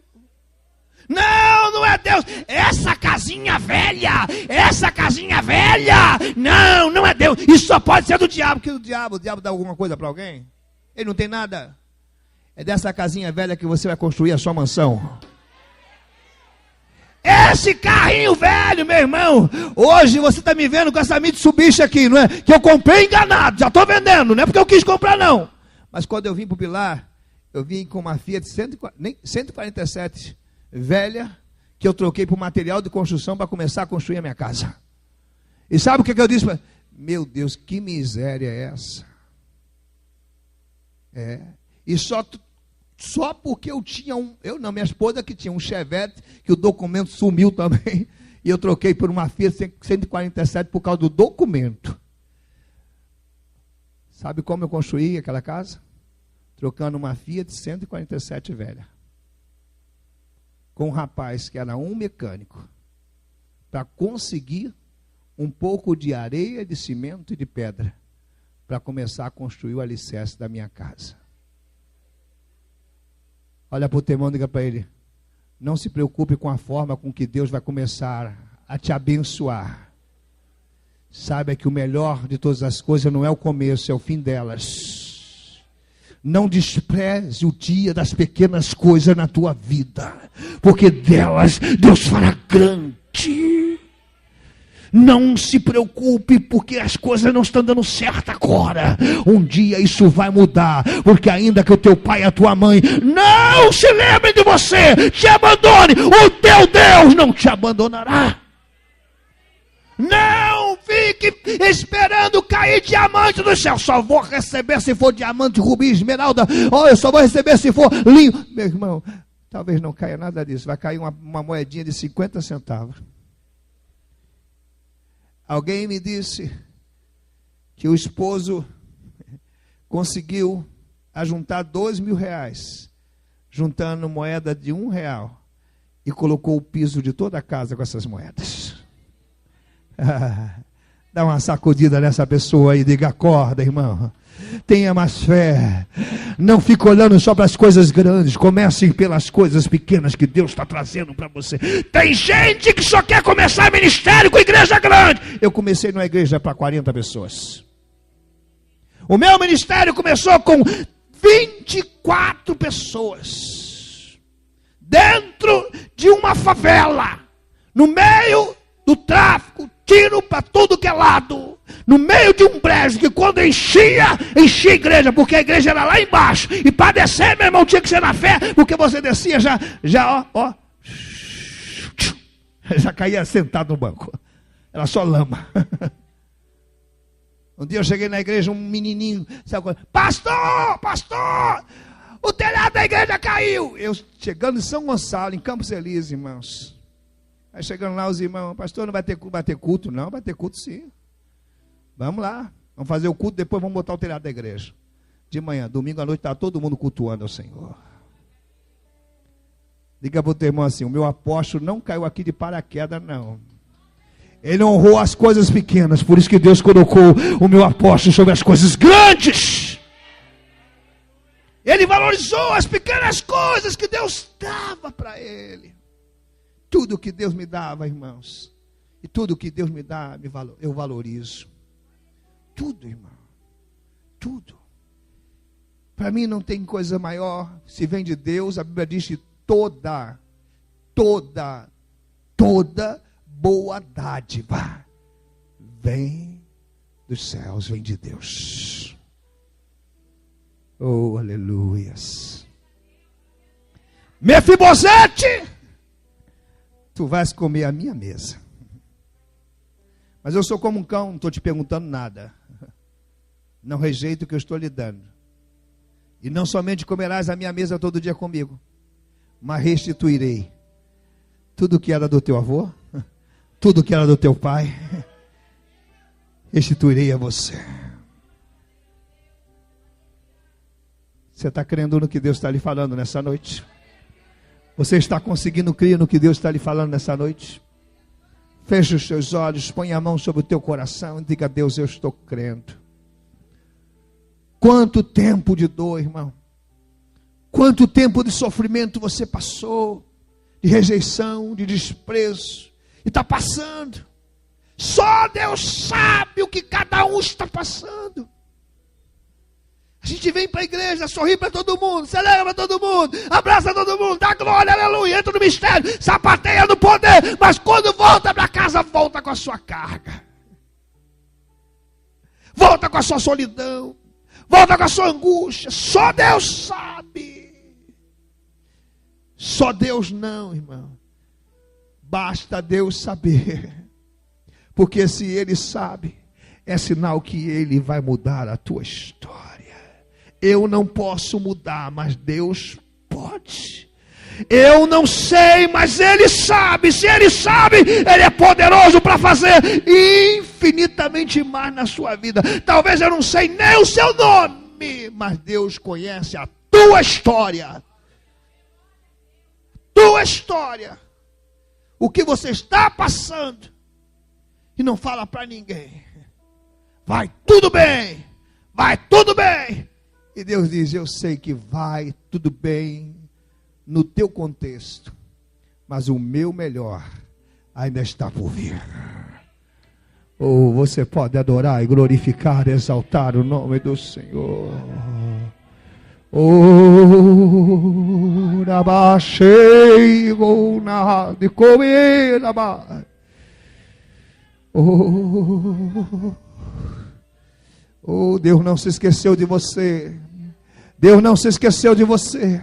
Não, não é Deus, essa casinha velha, não, não é Deus, isso só pode ser do diabo, que o diabo dá alguma coisa para alguém? Ele não tem nada, é dessa casinha velha que você vai construir a sua mansão. Esse carrinho velho, meu irmão, hoje você está me vendo com essa Mitsubishi aqui, não é? Que eu comprei enganado, já estou vendendo, não é porque eu quis comprar não. Mas quando eu vim para o Pilar, eu vim com uma Fiat 147 velha, que eu troquei por material de construção para começar a construir a minha casa. E sabe o que eu disse? Meu Deus, que miséria é essa? E só porque eu tinha minha esposa que tinha um Chevette, que o documento sumiu também, e eu troquei por uma Fiat 147 por causa do documento. Sabe como eu construí aquela casa? Trocando uma Fiat 147 velha, com um rapaz que era um mecânico, para conseguir um pouco de areia, de cimento e de pedra, para começar a construir o alicerce da minha casa. Olha para o teu irmão e diga para ele, não se preocupe com a forma com que Deus vai começar a te abençoar. Saiba que o melhor de todas as coisas não é o começo, é o fim delas. Não despreze o dia das pequenas coisas na tua vida, porque delas Deus fará grande. Não se preocupe, porque as coisas não estão dando certo agora. Um dia isso vai mudar, porque ainda que o teu pai e a tua mãe não se lembrem de você, te abandone, o teu Deus não te abandonará. Não fique esperando cair diamante do céu. Só vou receber se for diamante, rubi, esmeralda. Eu só vou receber se for linho. Meu irmão, talvez não caia nada disso. Vai cair uma moedinha de 50 centavos. Alguém me disse que o esposo conseguiu ajuntar R$2.000, juntando moeda de R$1, e colocou o piso de toda a casa com essas moedas. Dá uma sacudida nessa pessoa e diga, acorda, irmão. Tenha mais fé. Não fique olhando só para as coisas grandes. Comece pelas coisas pequenas que Deus está trazendo para você. Tem gente que só quer começar ministério com igreja grande. Eu comecei numa igreja para 40 pessoas. O meu ministério começou com 24 pessoas. Dentro de uma favela. No meio do tráfico. Tiro para tudo que é lado, no meio de um brejo, que quando enchia a igreja, porque a igreja era lá embaixo, e para descer, meu irmão, tinha que ser na fé, porque você descia já caía sentado no banco, era só lama. Um dia eu cheguei na igreja, um menininho, sabe, pastor, o telhado da igreja caiu. Eu chegando em São Gonçalo, em Campos Elíseos, irmãos. Aí chegando lá os irmãos, pastor, não vai ter culto? Não, vai ter culto sim. Vamos lá, vamos fazer o culto, depois vamos botar o telhado da igreja. De manhã, domingo à noite, está todo mundo cultuando ao Senhor. Diga para o teu irmão assim, o meu apóstolo não caiu aqui de paraquedas, não. Ele honrou as coisas pequenas, por isso que Deus colocou o meu apóstolo sobre as coisas grandes. Ele valorizou as pequenas coisas que Deus dava para ele. Tudo que Deus me dava, irmãos, e tudo que Deus me dá, eu valorizo. Tudo, irmão, tudo. Para mim não tem coisa maior, se vem de Deus, a Bíblia diz que toda boa dádiva vem dos céus, vem de Deus. Oh, aleluias. Mefibosete, tu vais comer a minha mesa. Mas eu sou como um cão, não estou te perguntando nada. Não rejeito o que eu estou lhe dando. E não somente comerás a minha mesa todo dia comigo, mas restituirei tudo que era do teu avô, tudo que era do teu pai, restituirei a você. Você está crendo no que Deus está lhe falando nessa noite? Você está conseguindo crer no que Deus está lhe falando nessa noite? Feche os seus olhos, põe a mão sobre o teu coração e diga a Deus, eu estou crendo. Quanto tempo de dor, irmão. Quanto tempo de sofrimento você passou, de rejeição, de desprezo, e está passando. Só Deus sabe o que cada um está passando. A gente vem para a igreja, sorri para todo mundo, celebra todo mundo, abraça todo mundo, dá glória, aleluia, entra no mistério, sapateia no poder, mas quando volta para casa, volta com a sua carga. Volta com a sua solidão, volta com a sua angústia. Só Deus sabe. Só Deus não, irmão. Basta Deus saber. Porque se Ele sabe, é sinal que Ele vai mudar a tua história. Eu não posso mudar, mas Deus pode. Eu não sei, mas Ele sabe. Se Ele sabe, Ele é poderoso para fazer infinitamente mais na sua vida. Talvez eu não sei nem o seu nome, mas Deus conhece a tua história. Tua história. O que você está passando. E não fala para ninguém. Vai tudo bem. Vai tudo bem. E Deus diz, eu sei que vai tudo bem no teu contexto, mas o meu melhor ainda está por vir. Ou você pode adorar e glorificar, exaltar o nome do Senhor. Oh, rabachei, na de comer, oh, Deus não se esqueceu de você. Deus não se esqueceu de você.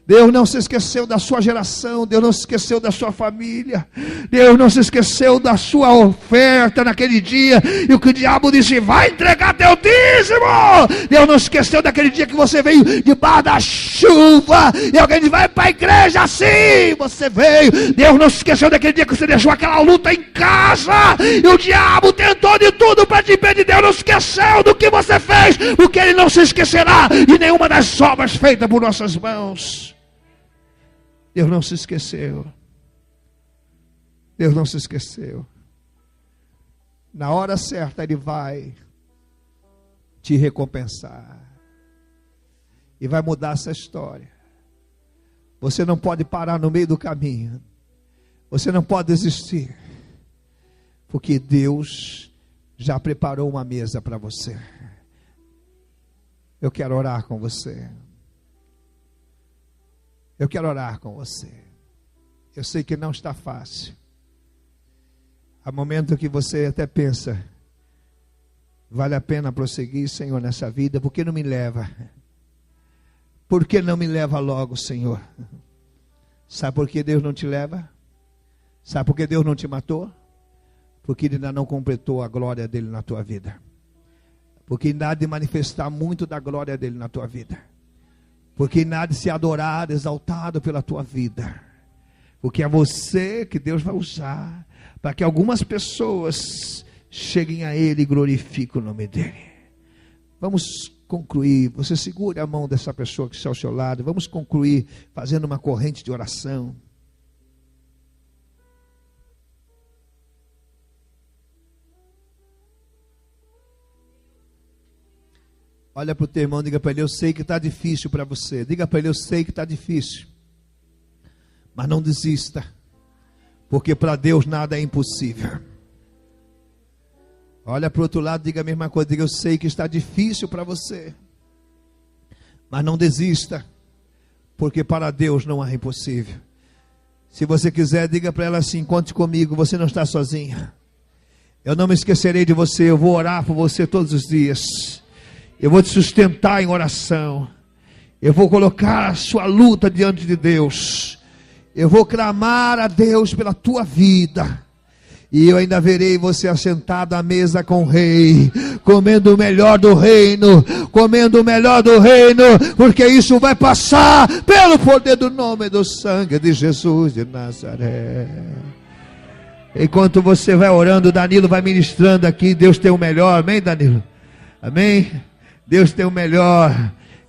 Deus não se esqueceu da sua geração. Deus não se esqueceu da sua família. Deus não se esqueceu da sua oferta naquele dia. E o que o diabo disse, vai entregar teu dízimo. Deus não se esqueceu daquele dia que você veio debaixo da chuva. E alguém disse, vai para a igreja assim. Você veio. Deus não se esqueceu daquele dia que você deixou aquela luta em casa. E o diabo tentou de tudo para te impedir. Deus não se esqueceu do que você fez. Porque Ele não se esquecerá de nenhuma das obras feitas por nossas mãos. Deus não se esqueceu. Deus não se esqueceu. Na hora certa Ele vai te recompensar. E vai mudar essa história. Você não pode parar no meio do caminho. Você não pode desistir. Porque Deus já preparou uma mesa para você. Eu quero orar com você. Eu quero orar com você. Eu sei que não está fácil. Há momento que você até pensa, vale a pena prosseguir, Senhor, nessa vida? Por que não me leva? Por que não me leva logo, Senhor? Sabe por que Deus não te leva? Sabe por que Deus não te matou? Porque Ele ainda não completou a glória dEle na tua vida. Porque ainda há de manifestar muito da glória dEle na tua vida. Porque ainda há de se adorar, exaltado pela tua vida. Porque é você que Deus vai usar para que algumas pessoas cheguem a Ele e glorifiquem o nome dEle. Vamos concluir. Você segure a mão dessa pessoa que está ao seu lado. Vamos concluir fazendo uma corrente de oração. Olha para o teu irmão, diga para ele, eu sei que está difícil para você. Diga para ele, eu sei que está difícil. Mas não desista. Porque para Deus nada é impossível. Olha para o outro lado, diga a mesma coisa. Diga, eu sei que está difícil para você. Mas não desista. Porque para Deus não há impossível. Se você quiser, diga para ela assim, conte comigo, você não está sozinha. Eu não me esquecerei de você, eu vou orar por você todos os dias. Eu vou te sustentar em oração. Eu vou colocar a sua luta diante de Deus. Eu vou clamar a Deus pela tua vida. E eu ainda verei você assentado à mesa com o rei, comendo o melhor do reino, porque isso vai passar pelo poder do nome e do sangue de Jesus de Nazaré. Enquanto você vai orando, Danilo vai ministrando aqui. Deus tem o melhor, amém, Danilo? Amém? Deus tem o melhor.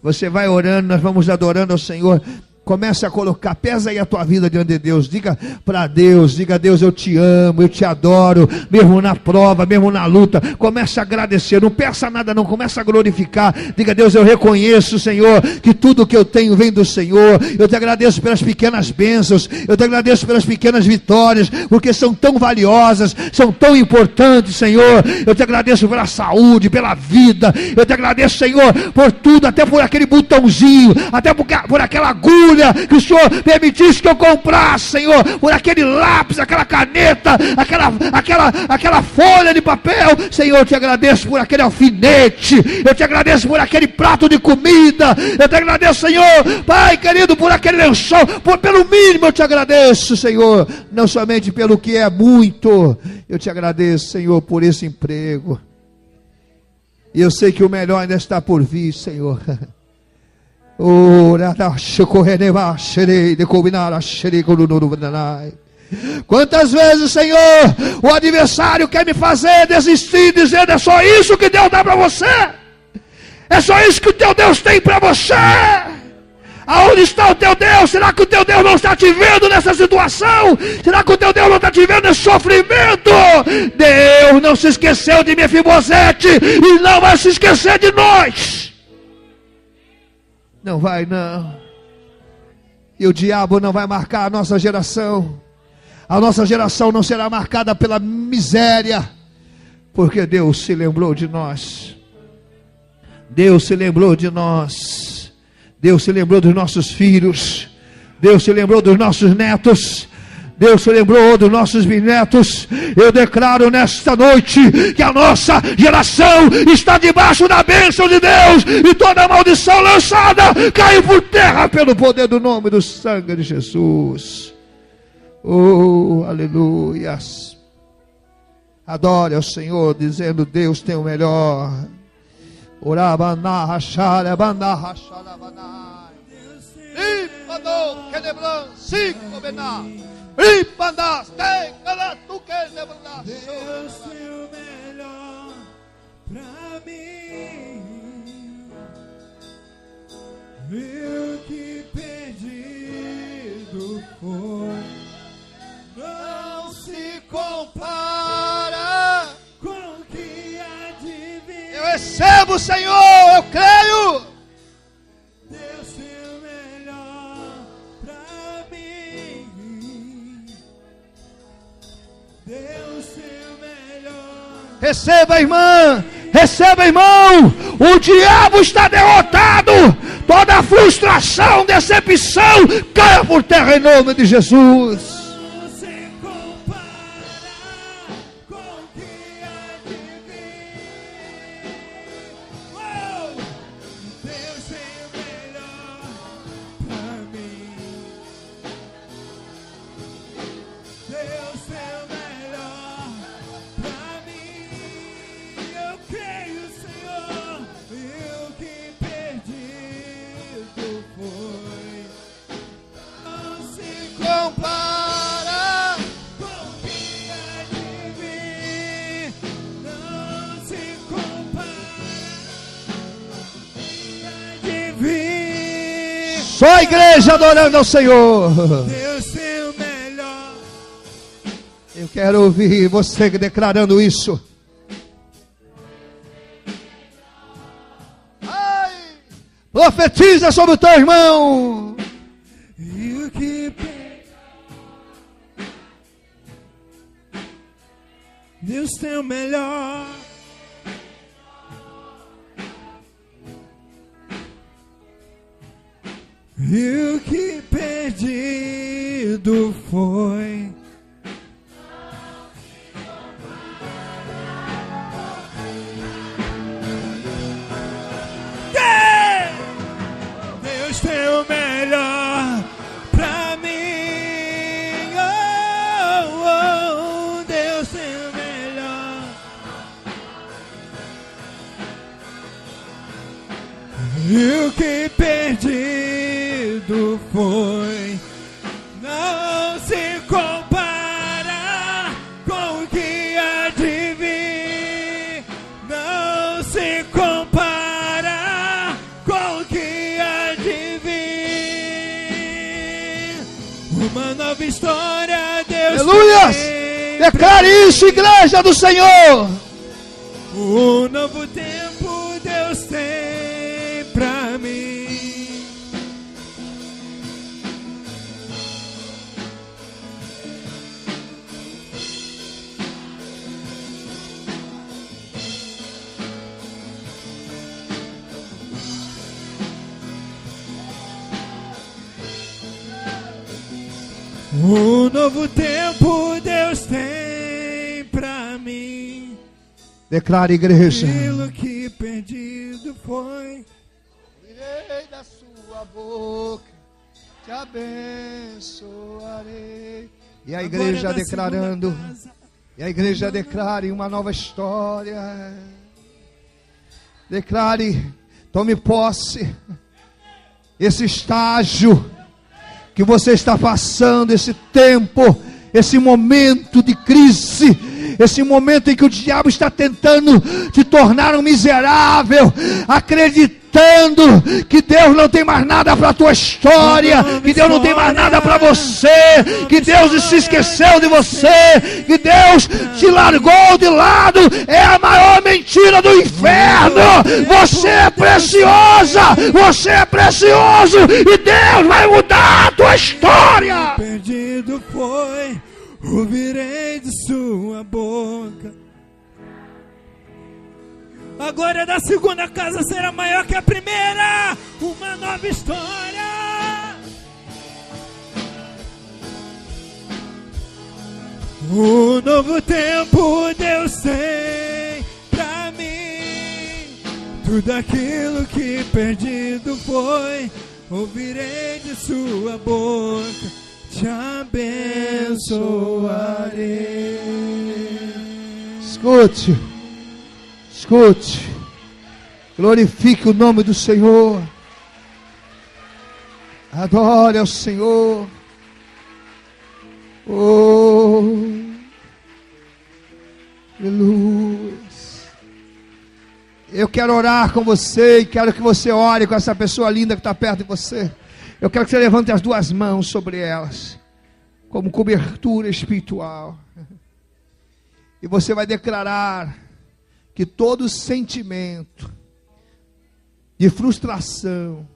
Você vai orando, nós vamos adorando ao Senhor. Comece a colocar, pesa aí a tua vida diante de Deus. Diga para Deus, diga: Deus, eu te amo, eu te adoro, mesmo na prova, mesmo na luta. Comece a agradecer, não peça nada não, comece a glorificar. Diga: Deus, eu reconheço, Senhor, que tudo que eu tenho vem do Senhor. Eu te agradeço pelas pequenas bênçãos, eu te agradeço pelas pequenas vitórias, porque são tão valiosas, são tão importantes, Senhor. Eu te agradeço pela saúde, pela vida. Eu te agradeço, Senhor, por tudo, até por aquele botãozinho, até por aquela agulha que o Senhor permitisse que eu comprasse, Senhor, por aquele lápis, aquela caneta, aquela folha de papel. Senhor, eu te agradeço por aquele alfinete, eu te agradeço por aquele prato de comida, eu te agradeço, Senhor, Pai querido, por aquele lençol, pelo mínimo eu te agradeço, Senhor, não somente pelo que é muito. Eu te agradeço, Senhor, por esse emprego, e eu sei que o melhor ainda está por vir, Senhor. Quantas vezes, Senhor, o adversário quer me fazer desistir, dizendo: é só isso que Deus dá para você, é só isso que o teu Deus tem para você. Aonde está o teu Deus? Será que o teu Deus não está te vendo nessa situação? Será que o teu Deus não está te vendo nesse sofrimento? Deus não se esqueceu de Mefibosete e não vai se esquecer de nós. Não vai não. E o diabo não vai marcar a nossa geração. A nossa geração não será marcada pela miséria, porque Deus se lembrou de nós. Deus se lembrou de nós. Deus se lembrou dos nossos filhos. Deus se lembrou dos nossos netos. Deus se lembrou dos nossos bisnetos. Eu declaro nesta noite que a nossa geração está debaixo da bênção de Deus, e toda maldição lançada caiu por terra pelo poder do nome e do sangue de Jesus. Oh, aleluias. Adore ao Senhor, dizendo: Deus tem o melhor. Orabana rachara bana rachara bana. Ipado quedebran cinco bená. Ipadas tem cala tu quedebran. Deus tem o melhor pra mim. Eu que perdido foi, não se compara com o que há de vir. Eu recebo, Senhor, eu creio. Deus tem o melhor pra mim. Deus tem o melhor. Receba, irmã. Receba, irmão. O diabo está derrotado. Toda frustração, decepção, caia por terra em nome de Jesus. Só a igreja adorando ao Senhor. Deus tem o melhor. Eu quero ouvir você declarando isso. Ai, profetiza sobre o teu irmão. E o que Deus tem o melhor. E o que perdido foi, Deus tem o melhor pra mim. Oh, Deus tem o melhor. E o que perdido foi não se compara com o que há de vir. Não se compara com o que há de vir. Uma nova história, Deus. Aleluias! Declare isso, igreja do Senhor. Um novo tempo Deus tem pra mim. Um novo tempo Deus tem pra mim. Declare, igreja. Aquilo que perdido foi. Irei da sua boca, te abençoarei. E a igreja declarando. E a igreja declare uma nova história. Declare, tome posse. Esse estágio que você está passando, esse tempo, esse momento de crise, esse momento em que o diabo está tentando te tornar um miserável, acreditando que Deus não tem mais nada para a tua história, que Deus não tem mais nada para você, que Deus se esqueceu de você, que Deus te largou de lado, é a maior mentira do inferno. Você é preciosa, você é precioso, e Deus vai mudar a tua história. Perdido foi, ouvirei de sua boca. A glória da segunda casa será maior que a primeira. Uma nova história. Um novo tempo Deus tem pra mim. Tudo aquilo que perdido foi, ouvirei de sua boca. Te abençoarei. Escute. Escute, glorifique o nome do Senhor, adore ao Senhor. Oh, aleluia. Eu quero orar com você e quero que você ore com essa pessoa linda que está perto de você. Eu quero que você levante as duas mãos sobre elas, como cobertura espiritual, e você vai declarar que todo sentimento de frustração,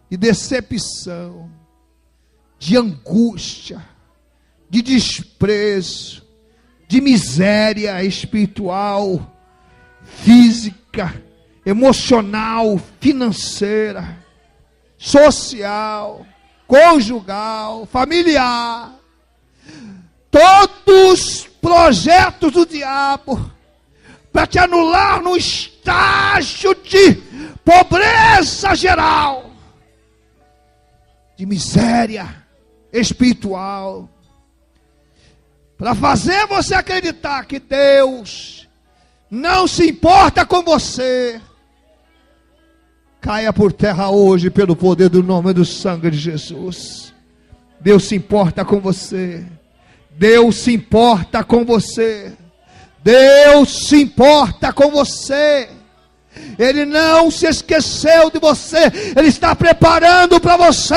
de decepção, de angústia, de desprezo, de miséria espiritual, física, emocional, financeira, social, conjugal, familiar, todos os projetos do diabo para te anular no estágio de pobreza geral, de miséria espiritual, para fazer você acreditar que Deus não se importa com você, caia por terra hoje pelo poder do nome do sangue de Jesus. Deus se importa com você. Deus se importa com você. Deus se importa com você. Ele não se esqueceu de você. Ele está preparando para você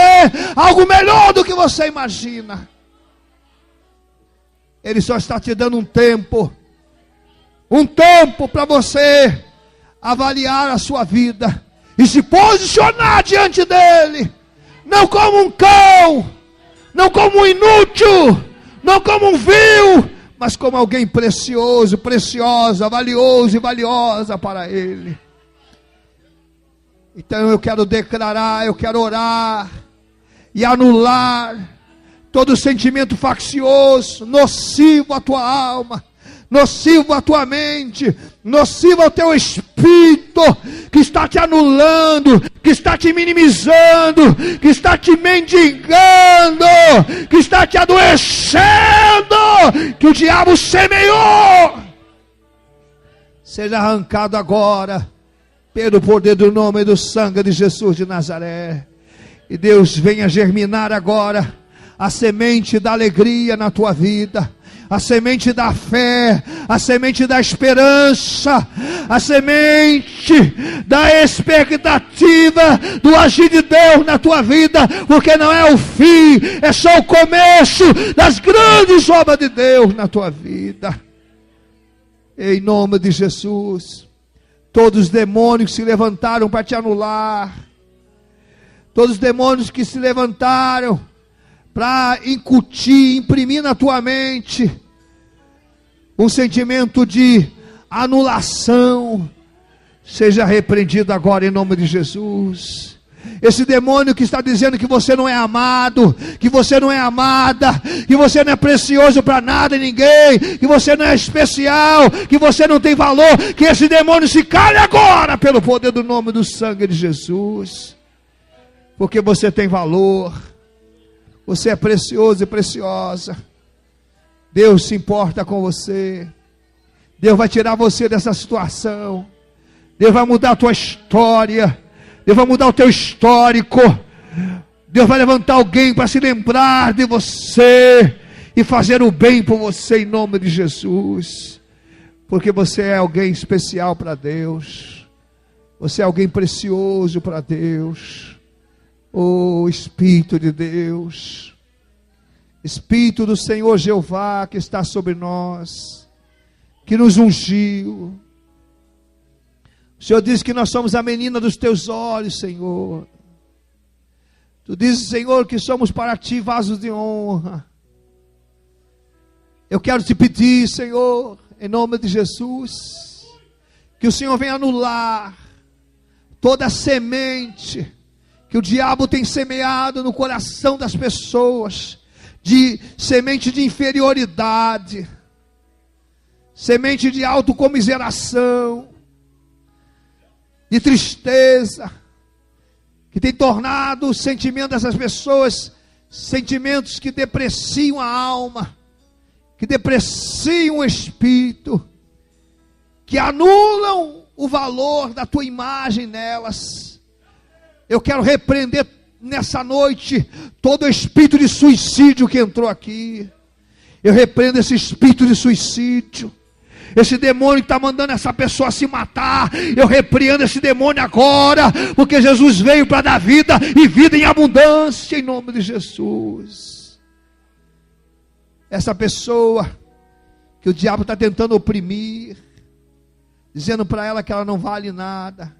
algo melhor do que você imagina. Ele só está te dando um tempo para você avaliar a sua vida e se posicionar diante dele, não como um cão, não como um inútil, não como um vil, mas como alguém precioso, preciosa, valioso e valiosa para ele. Então eu quero declarar, eu quero orar e anular todo sentimento faccioso, nocivo à tua alma, nocivo à tua mente, nocivo ao teu espírito, que está te anulando, que está te minimizando, que está te mendigando, que está te adoecendo, que o diabo semeou, seja arrancado agora, pelo poder do nome e do sangue de Jesus de Nazaré. E Deus venha germinar agora a semente da alegria na tua vida, a semente da fé, a semente da esperança, a semente da expectativa do agir de Deus na tua vida, porque não é o fim, é só o começo das grandes obras de Deus na tua vida. Em nome de Jesus, todos os demônios que se levantaram para te anular, todos os demônios que se levantaram para incutir, imprimir na tua mente um sentimento de anulação, seja repreendido agora em nome de Jesus. Esse demônio que está dizendo que você não é amado, que você não é amada, que você não é precioso para nada e ninguém, que você não é especial, que você não tem valor, que esse demônio se cale agora pelo poder do nome do sangue de Jesus, porque você tem valor. Você é precioso e preciosa. Deus se importa com você. Deus vai tirar você dessa situação. Deus vai mudar a tua história. Deus vai mudar o teu histórico. Deus vai levantar alguém para se lembrar de você e fazer o bem por você em nome de Jesus. Porque você é alguém especial para Deus. Você é alguém precioso para Deus. Oh, Espírito de Deus, Espírito do Senhor Jeová que está sobre nós, que nos ungiu. O Senhor diz que nós somos a menina dos teus olhos, Senhor. Tu dizes, Senhor, que somos para ti vasos de honra. Eu quero te pedir, Senhor, em nome de Jesus, que o Senhor venha anular toda a semente que o diabo tem semeado no coração das pessoas, de semente de inferioridade, semente de autocomiseração, de tristeza, que tem tornado o sentimento dessas pessoas sentimentos que depreciam a alma, que depreciam o espírito, que anulam o valor da tua imagem nelas. Eu quero repreender nessa noite todo o espírito de suicídio que entrou aqui. Eu repreendo esse espírito de suicídio, esse demônio que está mandando essa pessoa se matar. Eu repreendo esse demônio agora, porque Jesus veio para dar vida e vida em abundância, em nome de Jesus. Essa pessoa que o diabo está tentando oprimir, dizendo para ela que ela não vale nada,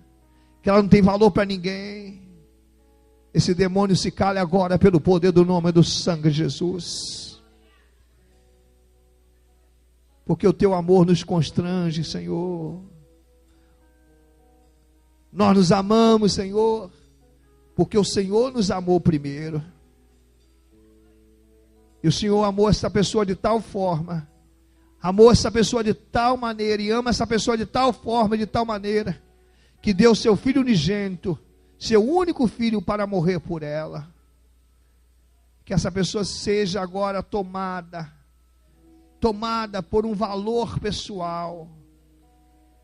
que ela não tem valor para ninguém. Esse demônio se cale agora pelo poder do nome do sangue de Jesus. Porque o teu amor nos constrange, Senhor. Nós nos amamos, Senhor, porque o Senhor nos amou primeiro. E o Senhor amou essa pessoa de tal forma, amou essa pessoa de tal maneira, e ama essa pessoa de tal forma, de tal maneira, que deu seu Filho unigênito, seu único filho, para morrer por ela. Que essa pessoa seja agora tomada por um valor pessoal,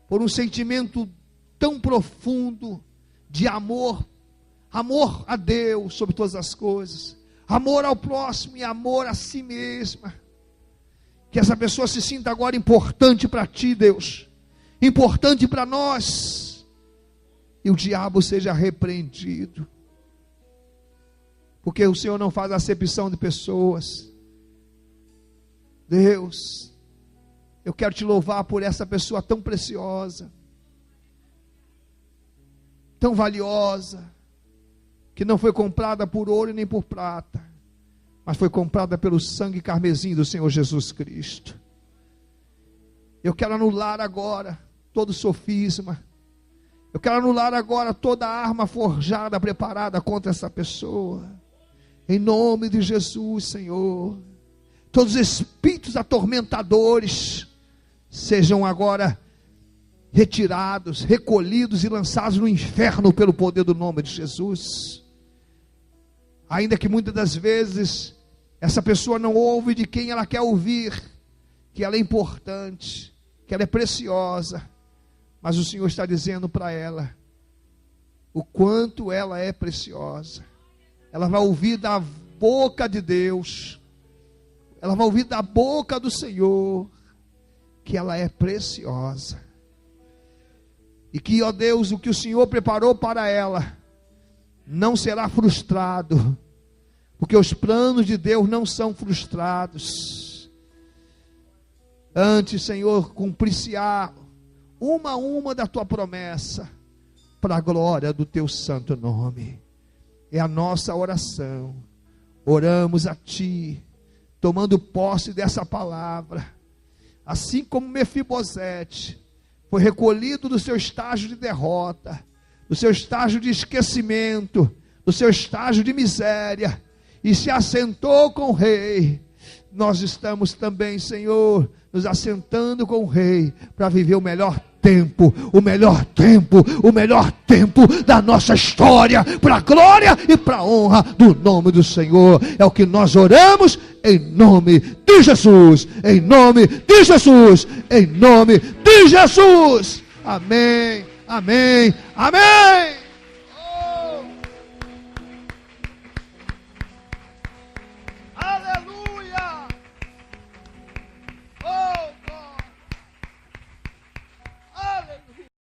por um sentimento tão profundo de amor a Deus sobre todas as coisas, amor ao próximo e amor a si mesma. Que essa pessoa se sinta agora importante para ti, Deus, importante para nós, e o diabo seja repreendido, porque o Senhor não faz acepção de pessoas. Deus, eu quero te louvar por essa pessoa tão preciosa, tão valiosa, que não foi comprada por ouro nem por prata, mas foi comprada pelo sangue carmesim do Senhor Jesus Cristo. Eu quero anular agora todo sofisma. Eu quero anular agora toda arma forjada, preparada contra essa pessoa. Em nome de Jesus, Senhor. Todos os espíritos atormentadores sejam agora retirados, recolhidos e lançados no inferno pelo poder do nome de Jesus. Ainda que muitas das vezes essa pessoa não ouve de quem ela quer ouvir, que ela é importante, que ela é preciosa, mas o Senhor está dizendo para ela o quanto ela é preciosa. Ela vai ouvir da boca de Deus, ela vai ouvir da boca do Senhor que ela é preciosa. E que, ó Deus, o que o Senhor preparou para ela não será frustrado, porque os planos de Deus não são frustrados. Antes, Senhor, cumprir-se-á uma a uma da tua promessa, para a glória do teu santo nome. É a nossa oração. Oramos a ti, tomando posse dessa palavra, assim como Mefibosete foi recolhido do seu estágio de derrota, do seu estágio de esquecimento, do seu estágio de miséria, e se assentou com o rei. Nós estamos também, Senhor, nos assentando com o rei, para viver o melhor tempo da nossa história, para a glória e para a honra do nome do Senhor. É o que nós oramos, em nome de Jesus, em nome de Jesus, em nome de Jesus. Amém, amém, amém.